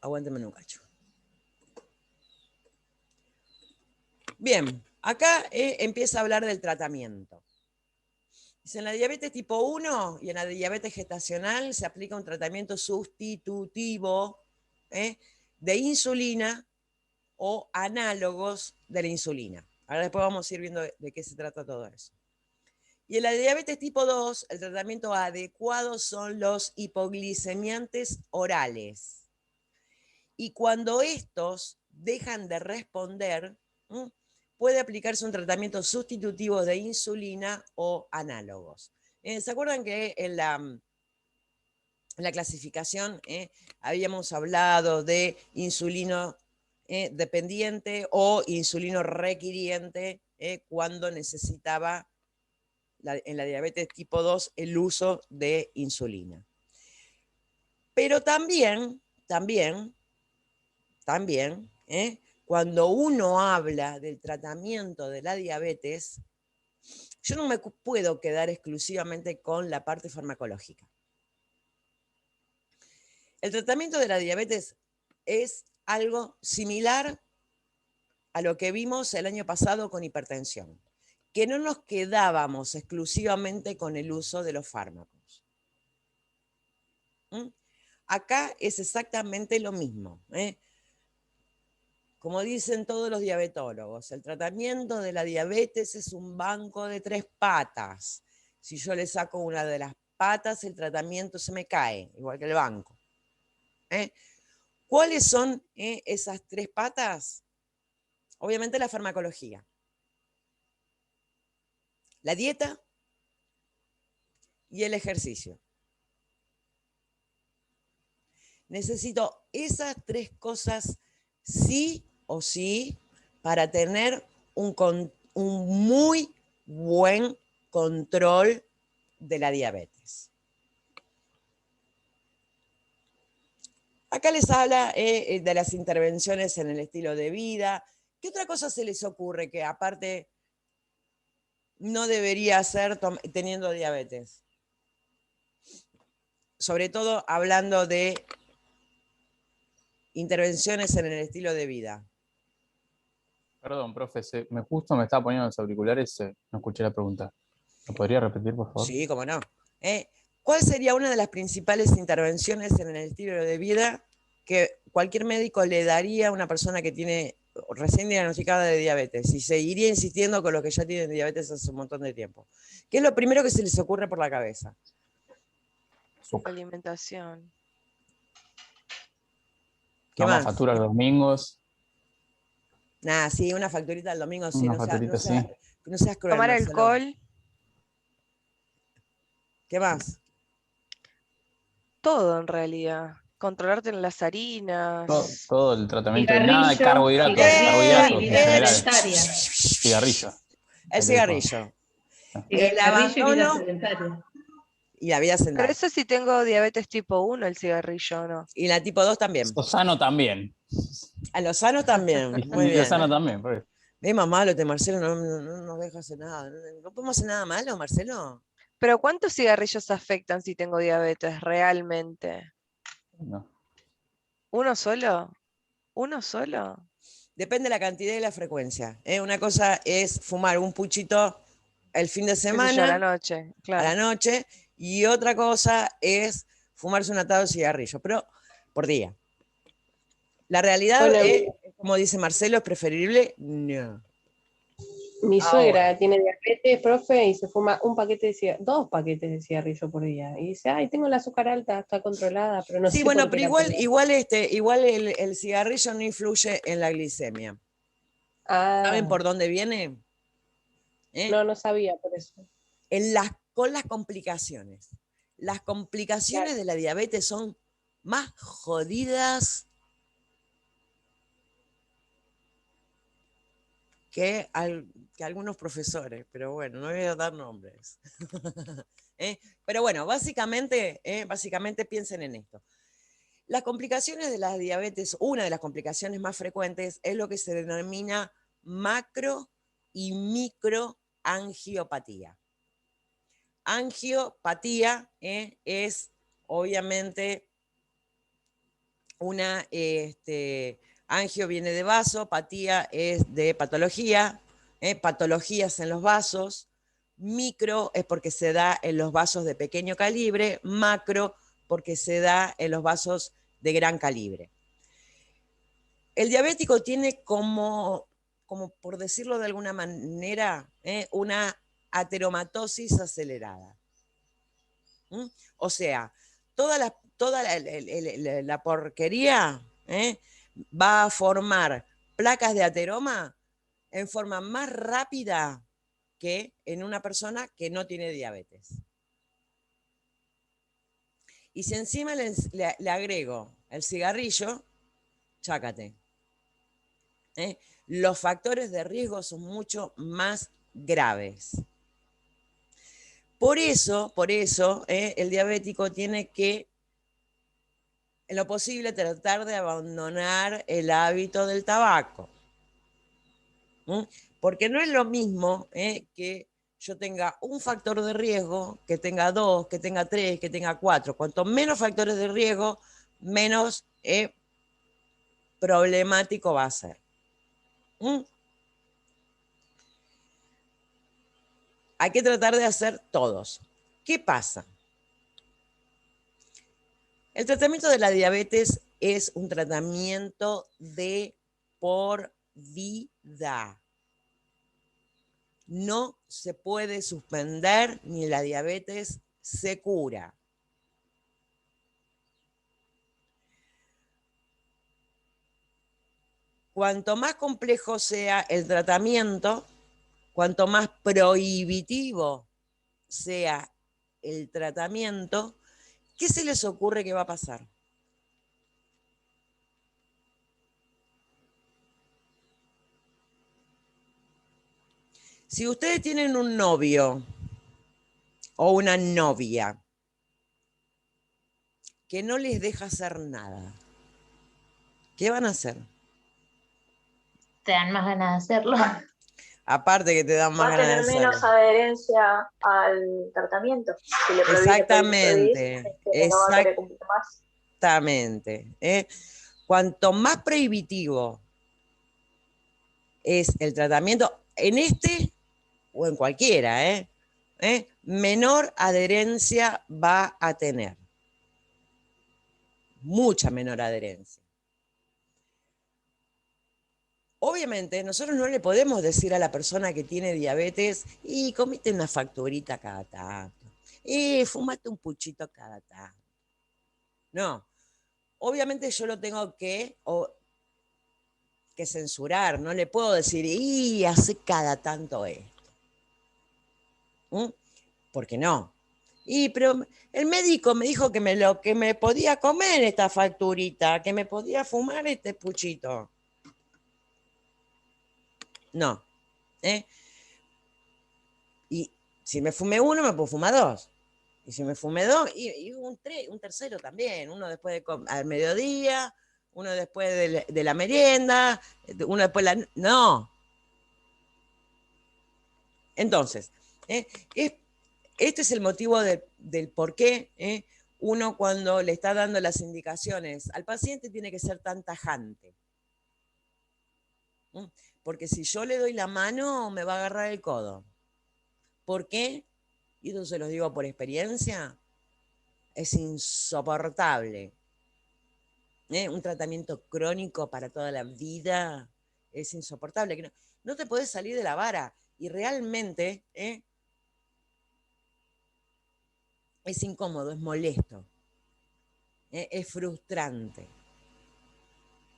Aguánteme un cacho. Bien, acá empieza a hablar del tratamiento. Dice, en la diabetes tipo 1 y en la diabetes gestacional se aplica un tratamiento sustitutivo de insulina o análogos de la insulina. Ahora después vamos a ir viendo de qué se trata todo eso. Y en la diabetes tipo 2, el tratamiento adecuado son los hipoglicemiantes orales. Y cuando estos dejan de responder, puede aplicarse un tratamiento sustitutivo de insulina o análogos. ¿Se acuerdan que en la clasificación habíamos hablado de insulino dependiente o insulino requiriente cuando necesitaba en la diabetes tipo 2 el uso de insulina? Pero también, cuando uno habla del tratamiento de la diabetes, yo no me puedo quedar exclusivamente con la parte farmacológica. El tratamiento de la diabetes es algo similar a lo que vimos el año pasado con hipertensión, que no nos quedábamos exclusivamente con el uso de los fármacos. Acá es exactamente lo mismo. Como dicen todos los diabetólogos, el tratamiento de la diabetes es un banco de 3 patas. Si yo le saco una de las patas, el tratamiento se me cae, igual que el banco. ¿Cuáles son esas 3 patas? Obviamente la farmacología, la dieta y el ejercicio. Necesito esas 3 cosas sí o sí para tener un muy buen control de la diabetes. Acá les habla de las intervenciones en el estilo de vida. ¿Qué otra cosa se les ocurre que aparte no debería hacer teniendo diabetes? Sobre todo hablando de intervenciones en el estilo de vida. Perdón, profe, justo me estaba poniendo los auriculares, no escuché la pregunta. ¿Lo podría repetir, por favor? Sí, cómo no. ¿Cuál sería una de las principales intervenciones en el estilo de vida que cualquier médico le daría a una persona que tiene recién diagnosticada de diabetes y seguiría insistiendo con los que ya tienen diabetes hace un montón de tiempo? ¿Qué es lo primero que se les ocurre por la cabeza? Azúcar. Alimentación. ¿Qué Vamos más? a factura los domingos. Nada, sí, una facturita el domingo, sí. Una facturita, sí. No seas cruel, Tomar Marcelo. alcohol. ¿Qué más? Todo en realidad. Controlarte en las harinas. Todo el tratamiento. Cigarrillo, Nada de carbohidratos. cigarrillo Carbohidratos y en vida general. sedentaria. Cigarrillo. El cigarrillo. El Cigarrillo y vida abandono sedentaria. y la vida Pero sedentaria. eso sí tengo diabetes tipo 1, el cigarrillo, ¿no? Y la tipo 2 también. Lozano también. A Lozano también. Muy bien. Lozano también. Por eso. Es más malo este Marcelo, no nos deja hacer nada. ¿No podemos hacer nada malo, Marcelo? Pero ¿cuántos cigarrillos afectan si tengo diabetes realmente? No. ¿Uno solo? ¿Uno solo? Depende de la cantidad y la frecuencia. Una cosa es fumar un puchito el fin de Qué sé yo, a la semana, noche, a claro. la noche, y otra cosa es fumarse un atado de cigarrillo, pero por día. La realidad Bueno, es, como dice Marcelo, es preferible no. Mi Ahora. suegra tiene diabetes, profe, y se fuma 2 paquetes de cigarrillo por día. Y dice, ay, tengo el azúcar alta, está controlada, pero no Sí, sé bueno, por qué pero la igual el cigarrillo no influye en la glicemia. ¿Saben por dónde viene? No sabía por eso. Con las complicaciones. Las complicaciones de la diabetes son más jodidas que algunos profesores, pero bueno, no voy a dar nombres. Pero bueno, básicamente piensen en esto. Las complicaciones de la diabetes, una de las complicaciones más frecuentes es lo que se denomina macro y microangiopatía. Angiopatía es obviamente una, angio viene de vaso, patía es de patología, patologías en los vasos, micro es porque se da en los vasos de pequeño calibre, macro porque se da en los vasos de gran calibre. El diabético tiene como por decirlo de alguna manera, una ateromatosis acelerada. O sea, toda la porquería va a formar placas de ateroma en forma más rápida que en una persona que no tiene diabetes. Y si encima le agrego el cigarrillo, chácate. Los factores de riesgo son mucho más graves. Por eso, el diabético tiene que, en lo posible, tratar de abandonar el hábito del tabaco. Porque no es lo mismo que yo tenga un factor de riesgo, que tenga 2, que tenga 3, que tenga 4. Cuanto menos factores de riesgo, menos problemático va a ser. Hay que tratar de hacer todos. ¿Qué pasa? El tratamiento de la diabetes es un tratamiento de por vida. No se puede suspender ni la diabetes se cura. Cuanto más complejo sea el tratamiento, cuanto más prohibitivo sea el tratamiento, ¿qué se les ocurre que va a pasar? Si ustedes tienen un novio o una novia que no les deja hacer nada, ¿qué van a hacer? Te dan más ganas de hacerlo. Aparte que te dan más Va a ganas tener de menos hacerlo. adherencia al tratamiento. Si le prohibís, Exactamente, no va a querer cumplir más. exactamente. Cuanto más prohibitivo es el tratamiento, en este o en cualquiera, menor adherencia va a tener. Mucha menor adherencia. Obviamente, nosotros no le podemos decir a la persona que tiene diabetes, y comete una facturita cada tanto, fumate un puchito cada tanto. No, obviamente yo lo tengo que censurar, no le puedo decir, hace cada tanto esto. ¿Por qué no? Pero el médico me dijo que me podía comer esta facturita, que me podía fumar este puchito. No. Y si me fumé uno, me puedo fumar 2. Y si me fumé 2, y un tercero también. Uno después al mediodía, uno después de la merienda, uno después No. Entonces, este es el motivo del por qué uno, cuando le está dando las indicaciones al paciente, tiene que ser tan tajante. Porque si yo le doy la mano, me va a agarrar el codo. ¿Por qué? Y eso se los digo por experiencia, es insoportable. Un tratamiento crónico para toda la vida es insoportable. No te podés salir de la vara. Y realmente es incómodo, es molesto, es frustrante.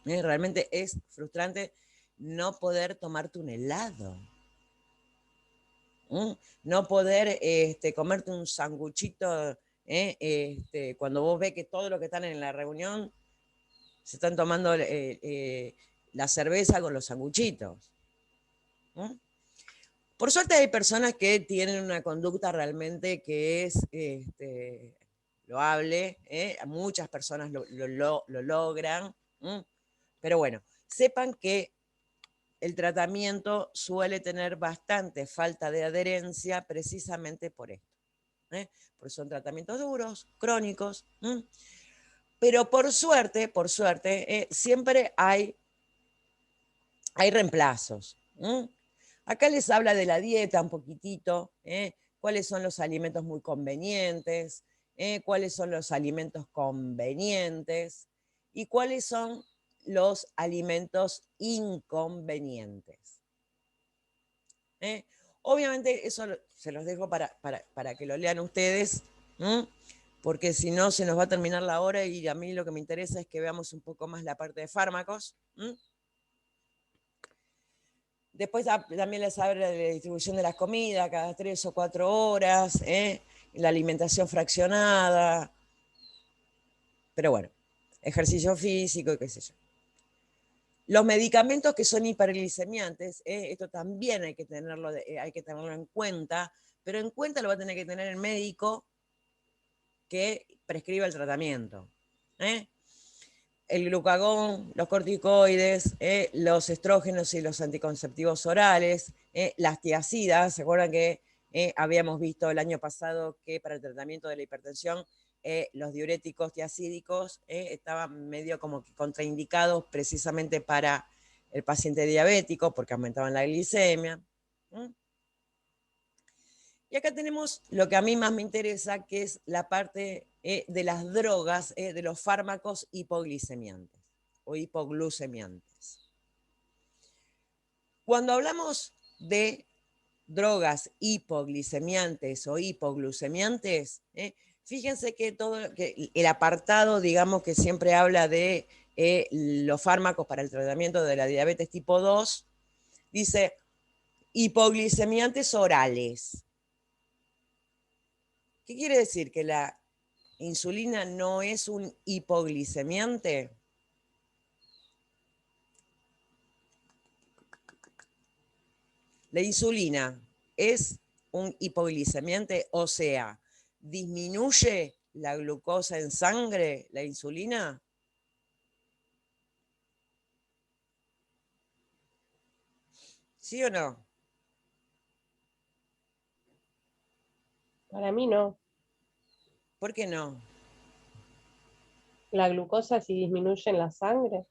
Realmente es frustrante no poder tomarte un helado. No poder comerte un sanguchito cuando vos ves que todos los que están en la reunión se están tomando la cerveza con los sanguchitos. Por suerte hay personas que tienen una conducta realmente que es loable, muchas personas lo logran, pero bueno, sepan que el tratamiento suele tener bastante falta de adherencia precisamente por esto, porque son tratamientos duros, crónicos, pero por suerte, siempre hay reemplazos. Acá les habla de la dieta un poquitito, cuáles son los alimentos muy convenientes, cuáles son los alimentos convenientes y cuáles son los alimentos inconvenientes. Obviamente eso se los dejo para que lo lean ustedes, porque si no se nos va a terminar la hora y a mí lo que me interesa es que veamos un poco más la parte de fármacos. Después también les habla de la distribución de las comidas cada 3 o 4 horas, la alimentación fraccionada, pero bueno, ejercicio físico y qué sé yo. Los medicamentos que son hiperglicemiantes, esto también hay que tenerlo en cuenta, pero en cuenta lo va a tener que tener el médico que prescriba el tratamiento. El glucagón, los corticoides, los estrógenos y los anticonceptivos orales, las tiazidas. ¿Se acuerdan que habíamos visto el año pasado que para el tratamiento de la hipertensión los diuréticos tiazídicos estaban medio como que contraindicados precisamente para el paciente diabético porque aumentaban la glicemia? Y acá tenemos lo que a mí más me interesa, que es la parte de las drogas, de los fármacos hipoglicemiantes o hipoglucemiantes. Cuando hablamos de drogas hipoglicemiantes o hipoglucemiantes, fíjense que el apartado, digamos, que siempre habla de los fármacos para el tratamiento de la diabetes tipo 2, dice hipoglicemiantes orales. ¿Qué quiere decir? ¿Que la insulina no es un hipoglicemiante? La insulina es un hipoglicemiante, o sea, ¿disminuye la glucosa en sangre, la insulina? ¿Sí o no? Para mí no. ¿Por qué no? La glucosa si disminuye en la sangre.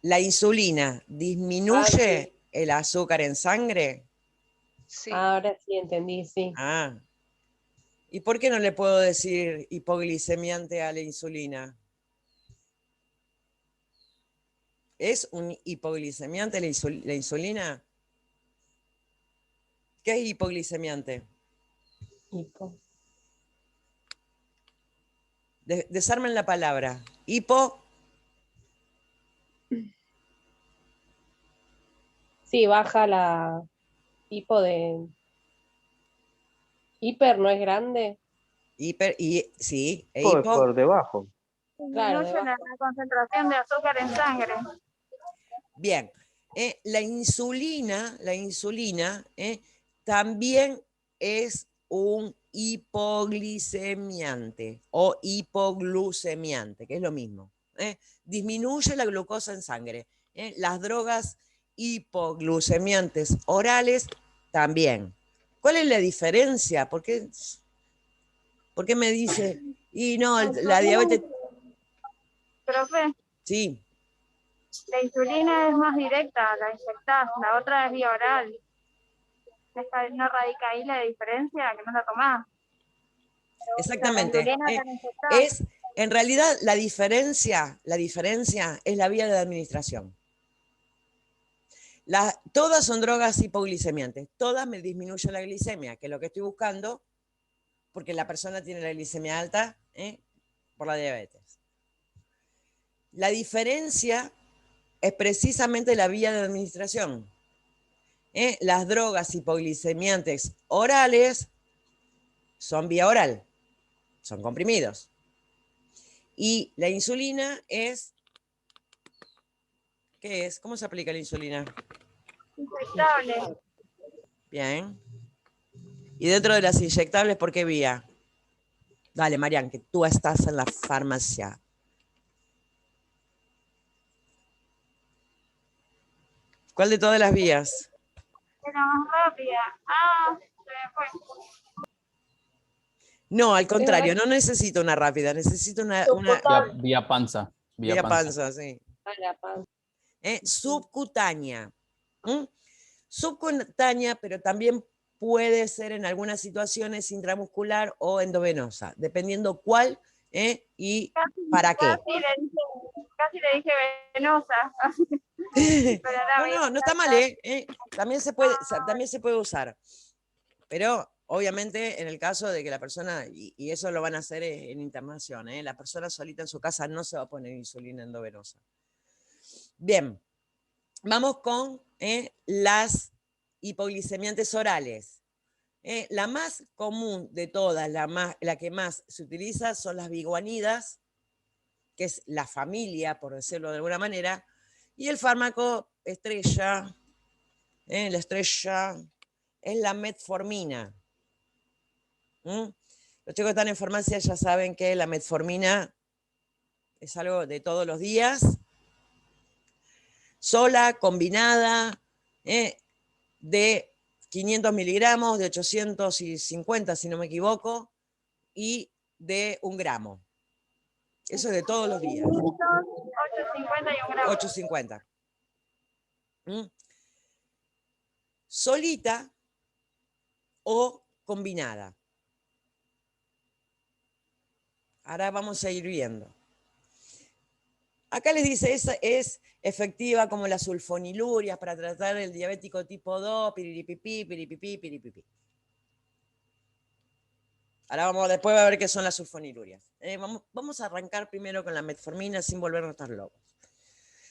¿La insulina disminuye el azúcar en sangre? Sí. Ahora sí entendí, sí. Ah. ¿Y por qué no le puedo decir hipoglicemiante a la insulina? ¿Es un hipoglicemiante la insulina? ¿Qué es hipoglicemiante? Hipo. Desarmen la palabra. Hipo. Sí, baja la hipo de... Hiper no es grande. Hiper, y sí, e Hipo es hipo. por debajo. Claro, Disminuye la concentración de azúcar en sangre. Bien. La insulina también es un hipoglicemiante o hipoglucemiante, que es lo mismo. Disminuye la glucosa en sangre. Las drogas hipoglucemiantes orales también. ¿Cuál es la diferencia? ¿Por qué me dice? Y no, la diabetes... Profe, Sí. la insulina es más directa, la inyectás, la otra es vía oral. ¿No radica ahí la diferencia, que no la tomás? Exactamente. La insulina te la inyectás. En realidad la diferencia es la vía de administración. Todas son drogas hipoglicemiantes, todas me disminuyen la glicemia, que es lo que estoy buscando, porque la persona tiene la glicemia alta por la diabetes. La diferencia es precisamente la vía de administración. Las drogas hipoglicemiantes orales son vía oral, son comprimidos. Y la insulina es... ¿Qué es? ¿Cómo se aplica la insulina? Inyectable. Bien. ¿Y dentro de las inyectables por qué vía? Dale, Marian, que tú estás en la farmacia. ¿Cuál de todas las vías? Es la más rápida. Ah, se me fue. No, al contrario, no necesito una rápida, necesito una Vía panza. vía panza, sí. A la panza. Subcutánea. ¿Mm? Subcutánea, pero también puede ser en algunas situaciones intramuscular o endovenosa, dependiendo cuál y para qué. Casi le dije venosa. Pero No está mal, también se puede usar. Pero obviamente en el caso de que la persona, y eso lo van a hacer en internación, la persona solita en su casa no se va a poner insulina endovenosa. Bien, vamos con las hipoglicemiantes orales. La más común de todas, la que más se utiliza son las biguanidas, que es la familia, por decirlo de alguna manera, y el fármaco estrella, la estrella es la metformina. Los chicos que están en farmacia ya saben que la metformina es algo de todos los días, sola, combinada, de 500 miligramos, de 850 si no me equivoco, y de 1 gramo. Eso es de todos los días. 850 y 1 gramo. 850. Solita o combinada. Ahora vamos a ir viendo. Acá les dice, es efectiva como las sulfonilurias para tratar el diabético tipo 2, piripipí, piripipí, piripipí. Ahora después va a ver qué son las sulfonilurias. Vamos a arrancar primero con la metformina sin volvernos tan locos.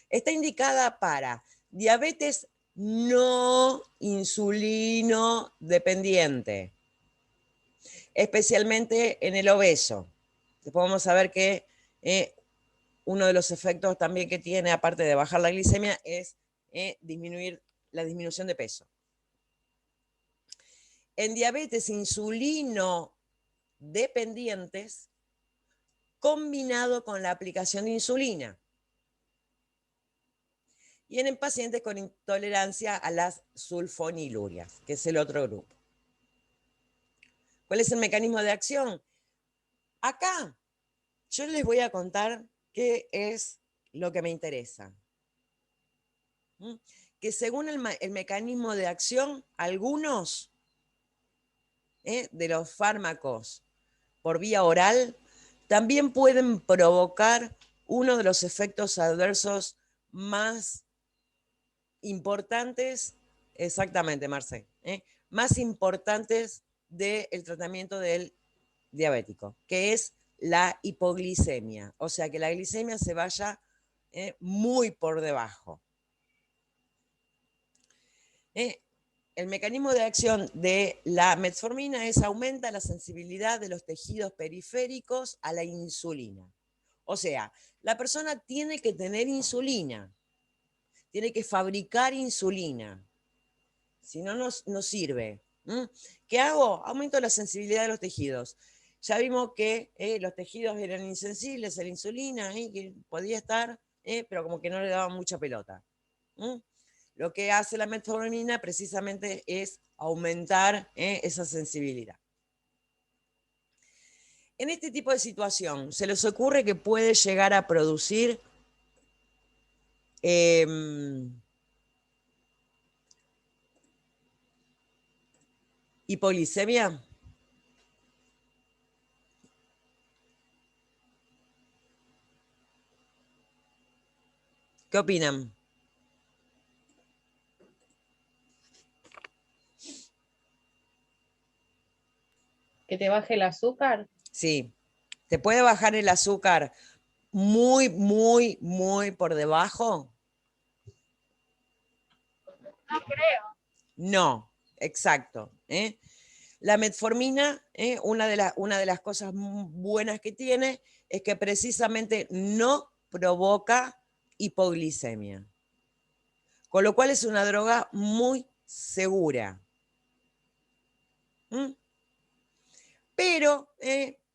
Está indicada para diabetes no insulino dependiente, especialmente en el obeso. Después vamos a ver que uno de los efectos también que tiene, aparte de bajar la glicemia, es disminuir la disminución de peso. En diabetes insulino dependientes, combinado con la aplicación de insulina. Y en pacientes con intolerancia a las sulfonilurias, que es el otro grupo. ¿Cuál es el mecanismo de acción? Acá yo les voy a contar qué es lo que me interesa. Que según el mecanismo de acción, algunos de los fármacos por vía oral también pueden provocar uno de los efectos adversos más importantes, exactamente, Marce, más importantes del tratamiento del diabético, que es la hipoglicemia, o sea, que la glicemia se vaya muy por debajo. El mecanismo de acción de la metformina es aumenta la sensibilidad de los tejidos periféricos a la insulina. O sea, la persona tiene que tener insulina, tiene que fabricar insulina, si no, no sirve. ¿Qué hago? Aumento la sensibilidad de los tejidos. Ya vimos que los tejidos eran insensibles a la insulina, que podía estar, pero como que no le daban mucha pelota. Lo que hace la metformina precisamente es aumentar esa sensibilidad. En este tipo de situación, ¿se les ocurre que puede llegar a producir hipoglicemia? ¿Qué opinan? ¿Que te baje el azúcar? Sí, te puede bajar el azúcar muy, muy, muy por debajo. No creo. No, exacto. La metformina, una de las cosas buenas que tiene es que precisamente no provoca hipoglicemia. Con lo cual es una droga muy segura. Pero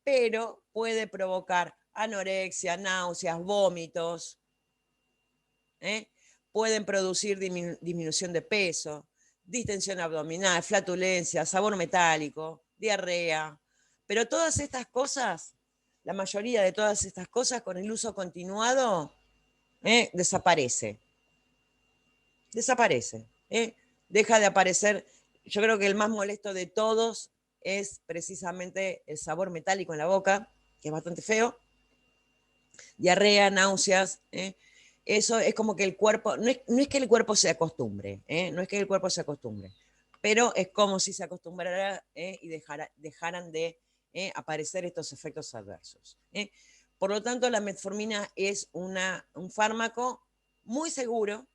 pero puede provocar anorexia, náuseas, vómitos, ¿eh? Pueden producir disminución de peso, distensión abdominal, flatulencia, sabor metálico, diarrea. Pero todas estas cosas, la mayoría de todas estas cosas con el uso continuado, desaparece. Desaparece. Deja de aparecer. Yo creo que el más molesto de todos es precisamente el sabor metálico en la boca, que es bastante feo. Diarrea, náuseas. Eso es como que el cuerpo, no es que el cuerpo se acostumbre, no es que el cuerpo se acostumbre, pero es como si se acostumbrara y dejaran de aparecer estos efectos adversos. Por lo tanto, la metformina es un fármaco muy seguro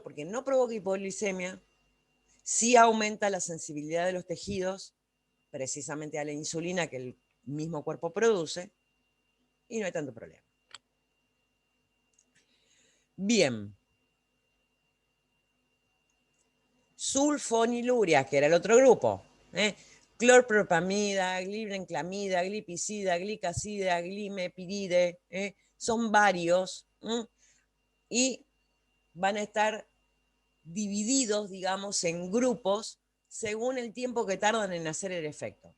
porque no provoca hipoglicemia, sí aumenta la sensibilidad de los tejidos, precisamente a la insulina que el mismo cuerpo produce, y no hay tanto problema. Bien. Sulfoniluria, que era el otro grupo. Clorpropamida, glibenclamida, glipizida, glicazida, glimepiride. Son varios. Y van a estar divididos, digamos, en grupos según el tiempo que tardan en hacer el efecto.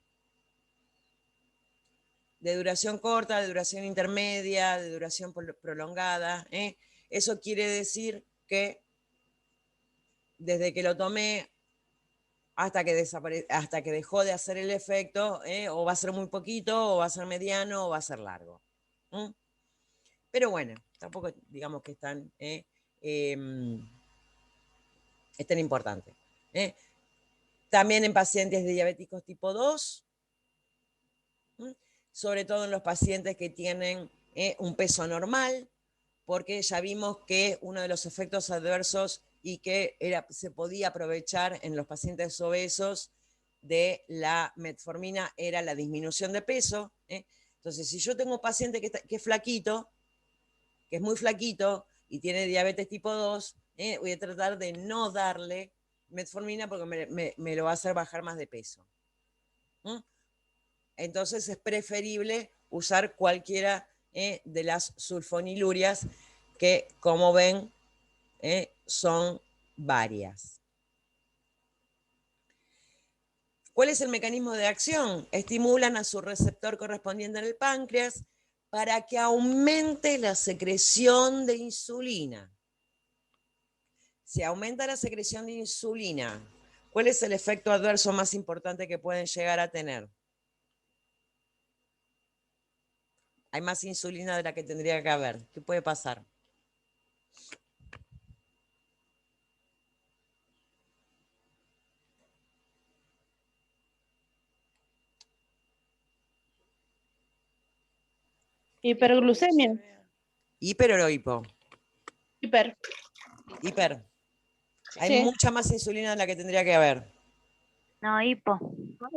De duración corta, de duración intermedia, de duración prolongada. Eso quiere decir que desde que lo tomé hasta que dejó de hacer el efecto, o va a ser muy poquito, o va a ser mediano, o va a ser largo. Pero bueno, tampoco digamos que es tan importante. También en pacientes diabéticos tipo 2, sobre todo en los pacientes que tienen un peso normal, porque ya vimos que uno de los efectos adversos y que se podía aprovechar en los pacientes obesos de la metformina era la disminución de peso. Entonces, si yo tengo un paciente que es flaquito, que es muy flaquito y tiene diabetes tipo 2, voy a tratar de no darle metformina porque me lo va a hacer bajar más de peso. Entonces es preferible usar cualquiera de las sulfonilurias que, como ven, son varias. ¿Cuál es el mecanismo de acción? Estimulan a su receptor correspondiente en el páncreas para que aumente la secreción de insulina. Si aumenta la secreción de insulina, ¿cuál es el efecto adverso más importante que pueden llegar a tener? Hay más insulina de la que tendría que haber. ¿Qué puede pasar? Hiperglucemia. ¿Hiper o hipo? Hiper. Hiper. Hay Sí. mucha más insulina de la que tendría que haber. No, hipo.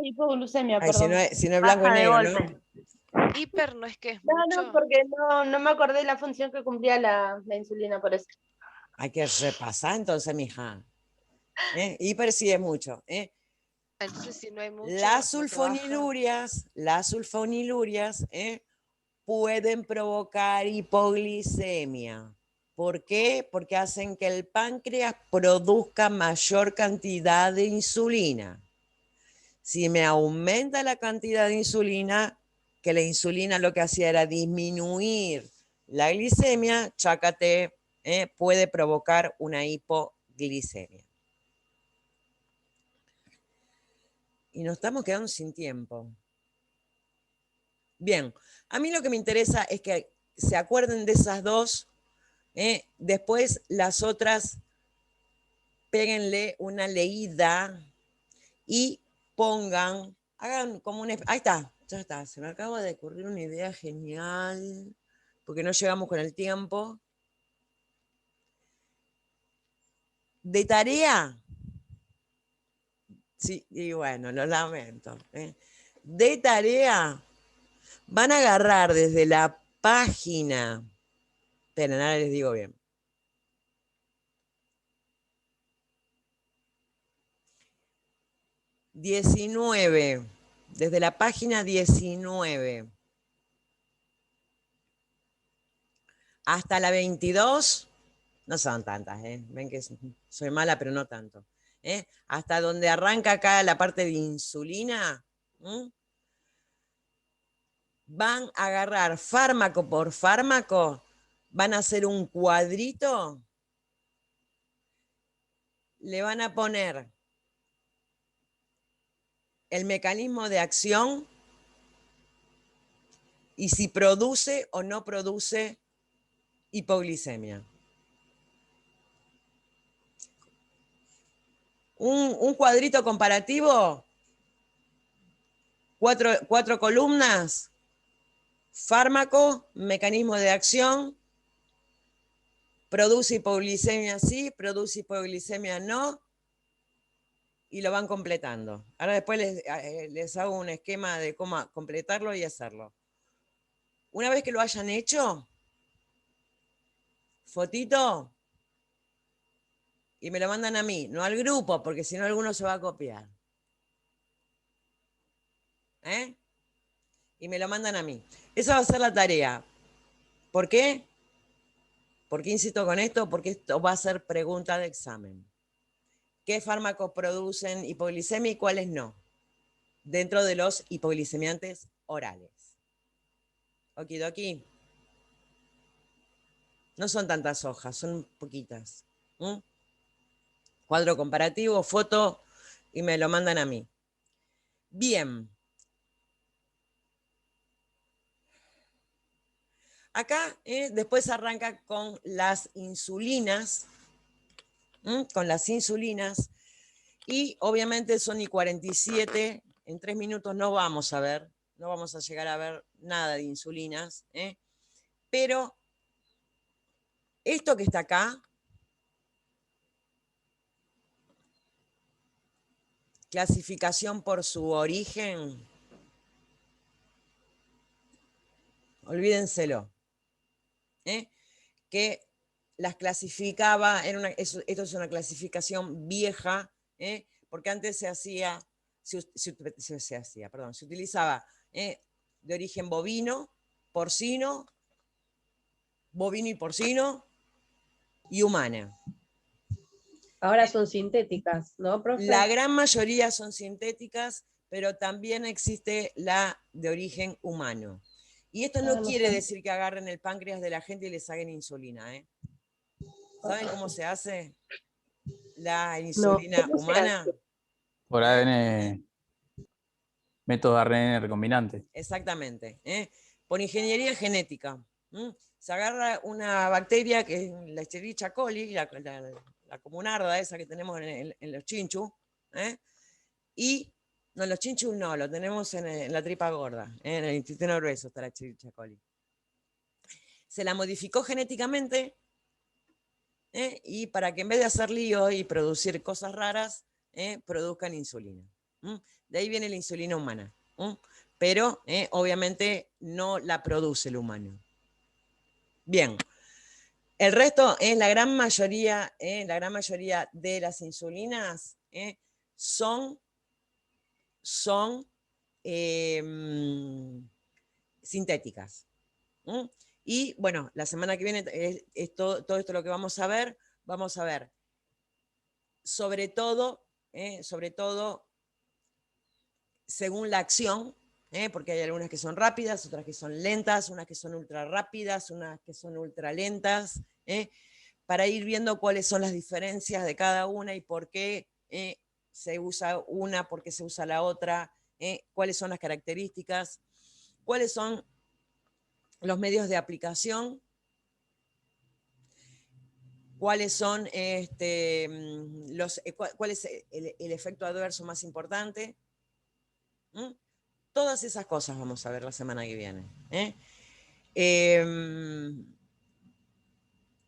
Hipoglucemia, Ay, perdón. si no es blanco y Baja de negro, golpe. ¿no? Hiper no es que es No, mucho. porque no me acordé la función que cumplía la insulina, por eso. Hay que repasar entonces, mija. Hiper sí es mucho. Entonces, si no hay mucho, Las no te baja. sulfonilurias pueden provocar hipoglicemia. ¿Por qué? Porque hacen que el páncreas produzca mayor cantidad de insulina. Si me aumenta la cantidad de insulina, que la insulina lo que hacía era disminuir la glicemia, chácate, puede provocar una hipoglicemia. Y nos estamos quedando sin tiempo. Bien, a mí lo que me interesa es que se acuerden de esas dos. Después las otras, péguenle una leída y hagan como un... Ahí está, ya está. Se me acaba de ocurrir una idea genial, porque no llegamos con el tiempo. De tarea, sí, y bueno, lo lamento. De tarea, van a agarrar desde la página, pero nada les digo bien. ...19, desde la página 19 hasta la 22, no son tantas, ven que soy mala, pero no tanto. Hasta donde arranca acá la parte de insulina, van a agarrar fármaco por fármaco, van a hacer un cuadrito, le van a poner el mecanismo de acción y si produce o no produce hipoglicemia. Un cuadrito comparativo, cuatro columnas, fármaco, mecanismo de acción, produce hipoglicemia sí, produce hipoglicemia no, y lo van completando. Ahora después les hago un esquema de cómo completarlo y hacerlo. Una vez que lo hayan hecho, fotito, y me lo mandan a mí, no al grupo, porque si no alguno se va a copiar. Y me lo mandan a mí. Esa va a ser la tarea. ¿Por qué? ¿Por qué insisto con esto? Porque esto va a ser pregunta de examen. ¿Qué fármacos producen hipoglicemia y cuáles no? Dentro de los hipoglicemiantes orales. Okidoki. No son tantas hojas, son poquitas. Cuadro comparativo, foto, y me lo mandan a mí. Bien. Acá después arranca con las insulinas, y obviamente son y 47, en 3 minutos no vamos a ver, no vamos a llegar a ver nada de insulinas, pero esto que está acá, clasificación por su origen, olvídenselo, que las clasificaba, esto es una clasificación vieja, porque antes se utilizaba de origen bovino, porcino, bovino y porcino, y humana. Ahora son sintéticas, ¿no, profe? La gran mayoría son sintéticas, pero también existe la de origen humano. Y esto no quiere decir que agarren el páncreas de la gente y les hagan insulina. ¿Saben cómo se hace la insulina ¿cómo se humana? hace? Por ADN, método ARN recombinante. Exactamente. Por ingeniería genética. Se agarra una bacteria que es la Escherichia coli, la comunarda esa que tenemos en los chinchus, y no, los chinchus no, lo tenemos en la tripa gorda, en el intestino grueso está la Escherichia coli. Se la modificó genéticamente y para que en vez de hacer lío y producir cosas raras, produzcan insulina. De ahí viene la insulina humana. Pero obviamente no la produce el humano. Bien. El resto, la gran mayoría de las insulinas son sintéticas. Y bueno, la semana que viene es todo esto lo que vamos a ver sobre todo según la acción, porque hay algunas que son rápidas, otras que son lentas, unas que son ultra rápidas, unas que son ultra lentas, para ir viendo cuáles son las diferencias de cada una y por qué se usa una, por qué se usa la otra, cuáles son las características, cuáles son los medios de aplicación, cuáles son cuál es el efecto adverso más importante. Todas esas cosas vamos a ver la semana que viene.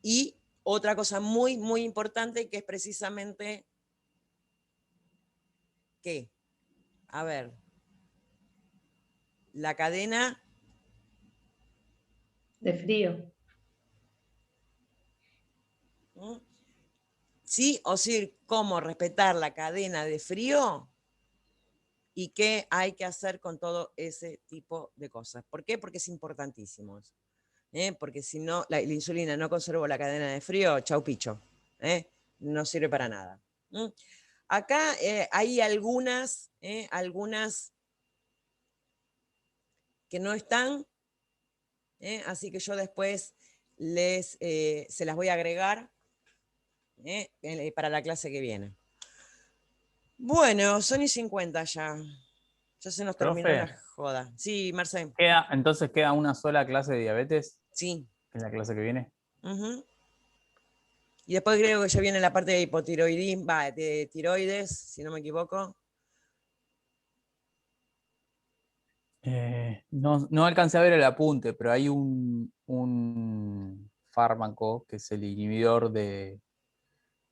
Y otra cosa muy, muy importante que es precisamente ¿qué? A ver, la cadena de frío. sí o sí, cómo respetar la cadena de frío y qué hay que hacer con todo ese tipo de cosas. ¿Por qué? Porque es importantísimo eso. Porque si no, la insulina no conservó la cadena de frío, chau picho. No sirve para nada. Acá hay algunas que no están, así que yo después se las voy a agregar para la clase que viene. Bueno, son y 50 ya. Ya se nos terminó Profe. la joda. Sí, Marcel. Entonces queda una sola clase de diabetes Sí. en la clase que viene. Ujú. Y después creo que ya viene la parte de hipotiroidismo, de tiroides, si no me equivoco. No alcancé a ver el apunte, pero hay un fármaco que es el inhibidor de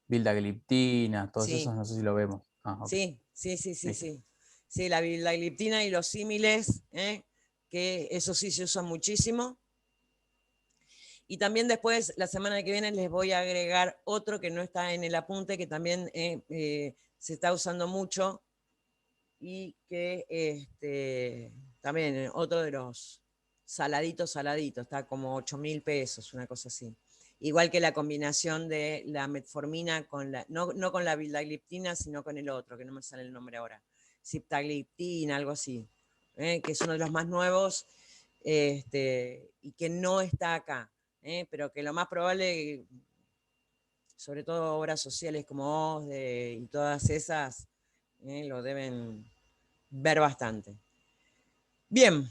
vildagliptina, todos Sí. esos, no sé si lo vemos. Ok. Sí. Listo. Sí, la vildagliptina y los símiles, que eso sí se usan muchísimo. Y también después, la semana que viene, les voy a agregar otro que no está en el apunte, que también se está usando mucho y que también otro de los saladitos, está como 8.000 pesos, una cosa así. Igual que la combinación de la metformina con no con la vildagliptina, sino con el otro, que no me sale el nombre ahora, sitagliptina, algo así, que es uno de los más nuevos y que no está acá, pero que lo más probable, sobre todo obras sociales como OSDE y todas esas, lo deben ver bastante. Bien.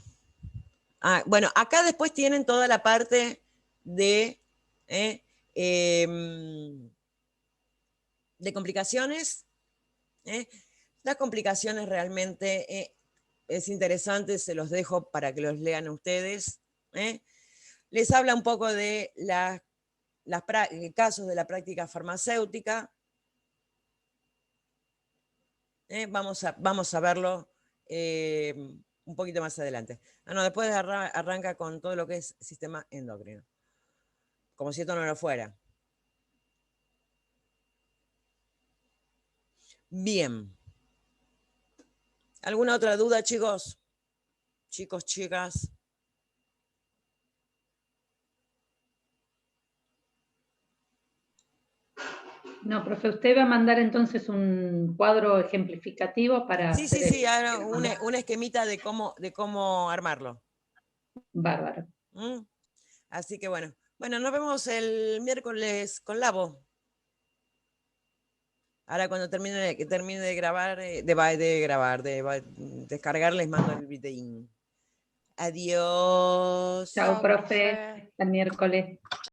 Bueno, acá después tienen toda la parte de complicaciones. Las complicaciones realmente es interesante, se los dejo para que los lean ustedes. Les habla un poco de casos de la práctica farmacéutica. Vamos a verlo un poquito más adelante. Después arranca con todo lo que es sistema endocrino. Como si esto no lo fuera. Bien. ¿Alguna otra duda, chicos? Chicos, chicas. No, profe, usted va a mandar entonces un cuadro ejemplificativo para Sí, hacer ahora un esquemita de cómo armarlo. Bárbaro. Así que bueno, nos vemos el miércoles con Labo. Ahora cuando termine de grabar, de descargar, les mando el videín. Adiós. Chao, profe. Hasta el miércoles.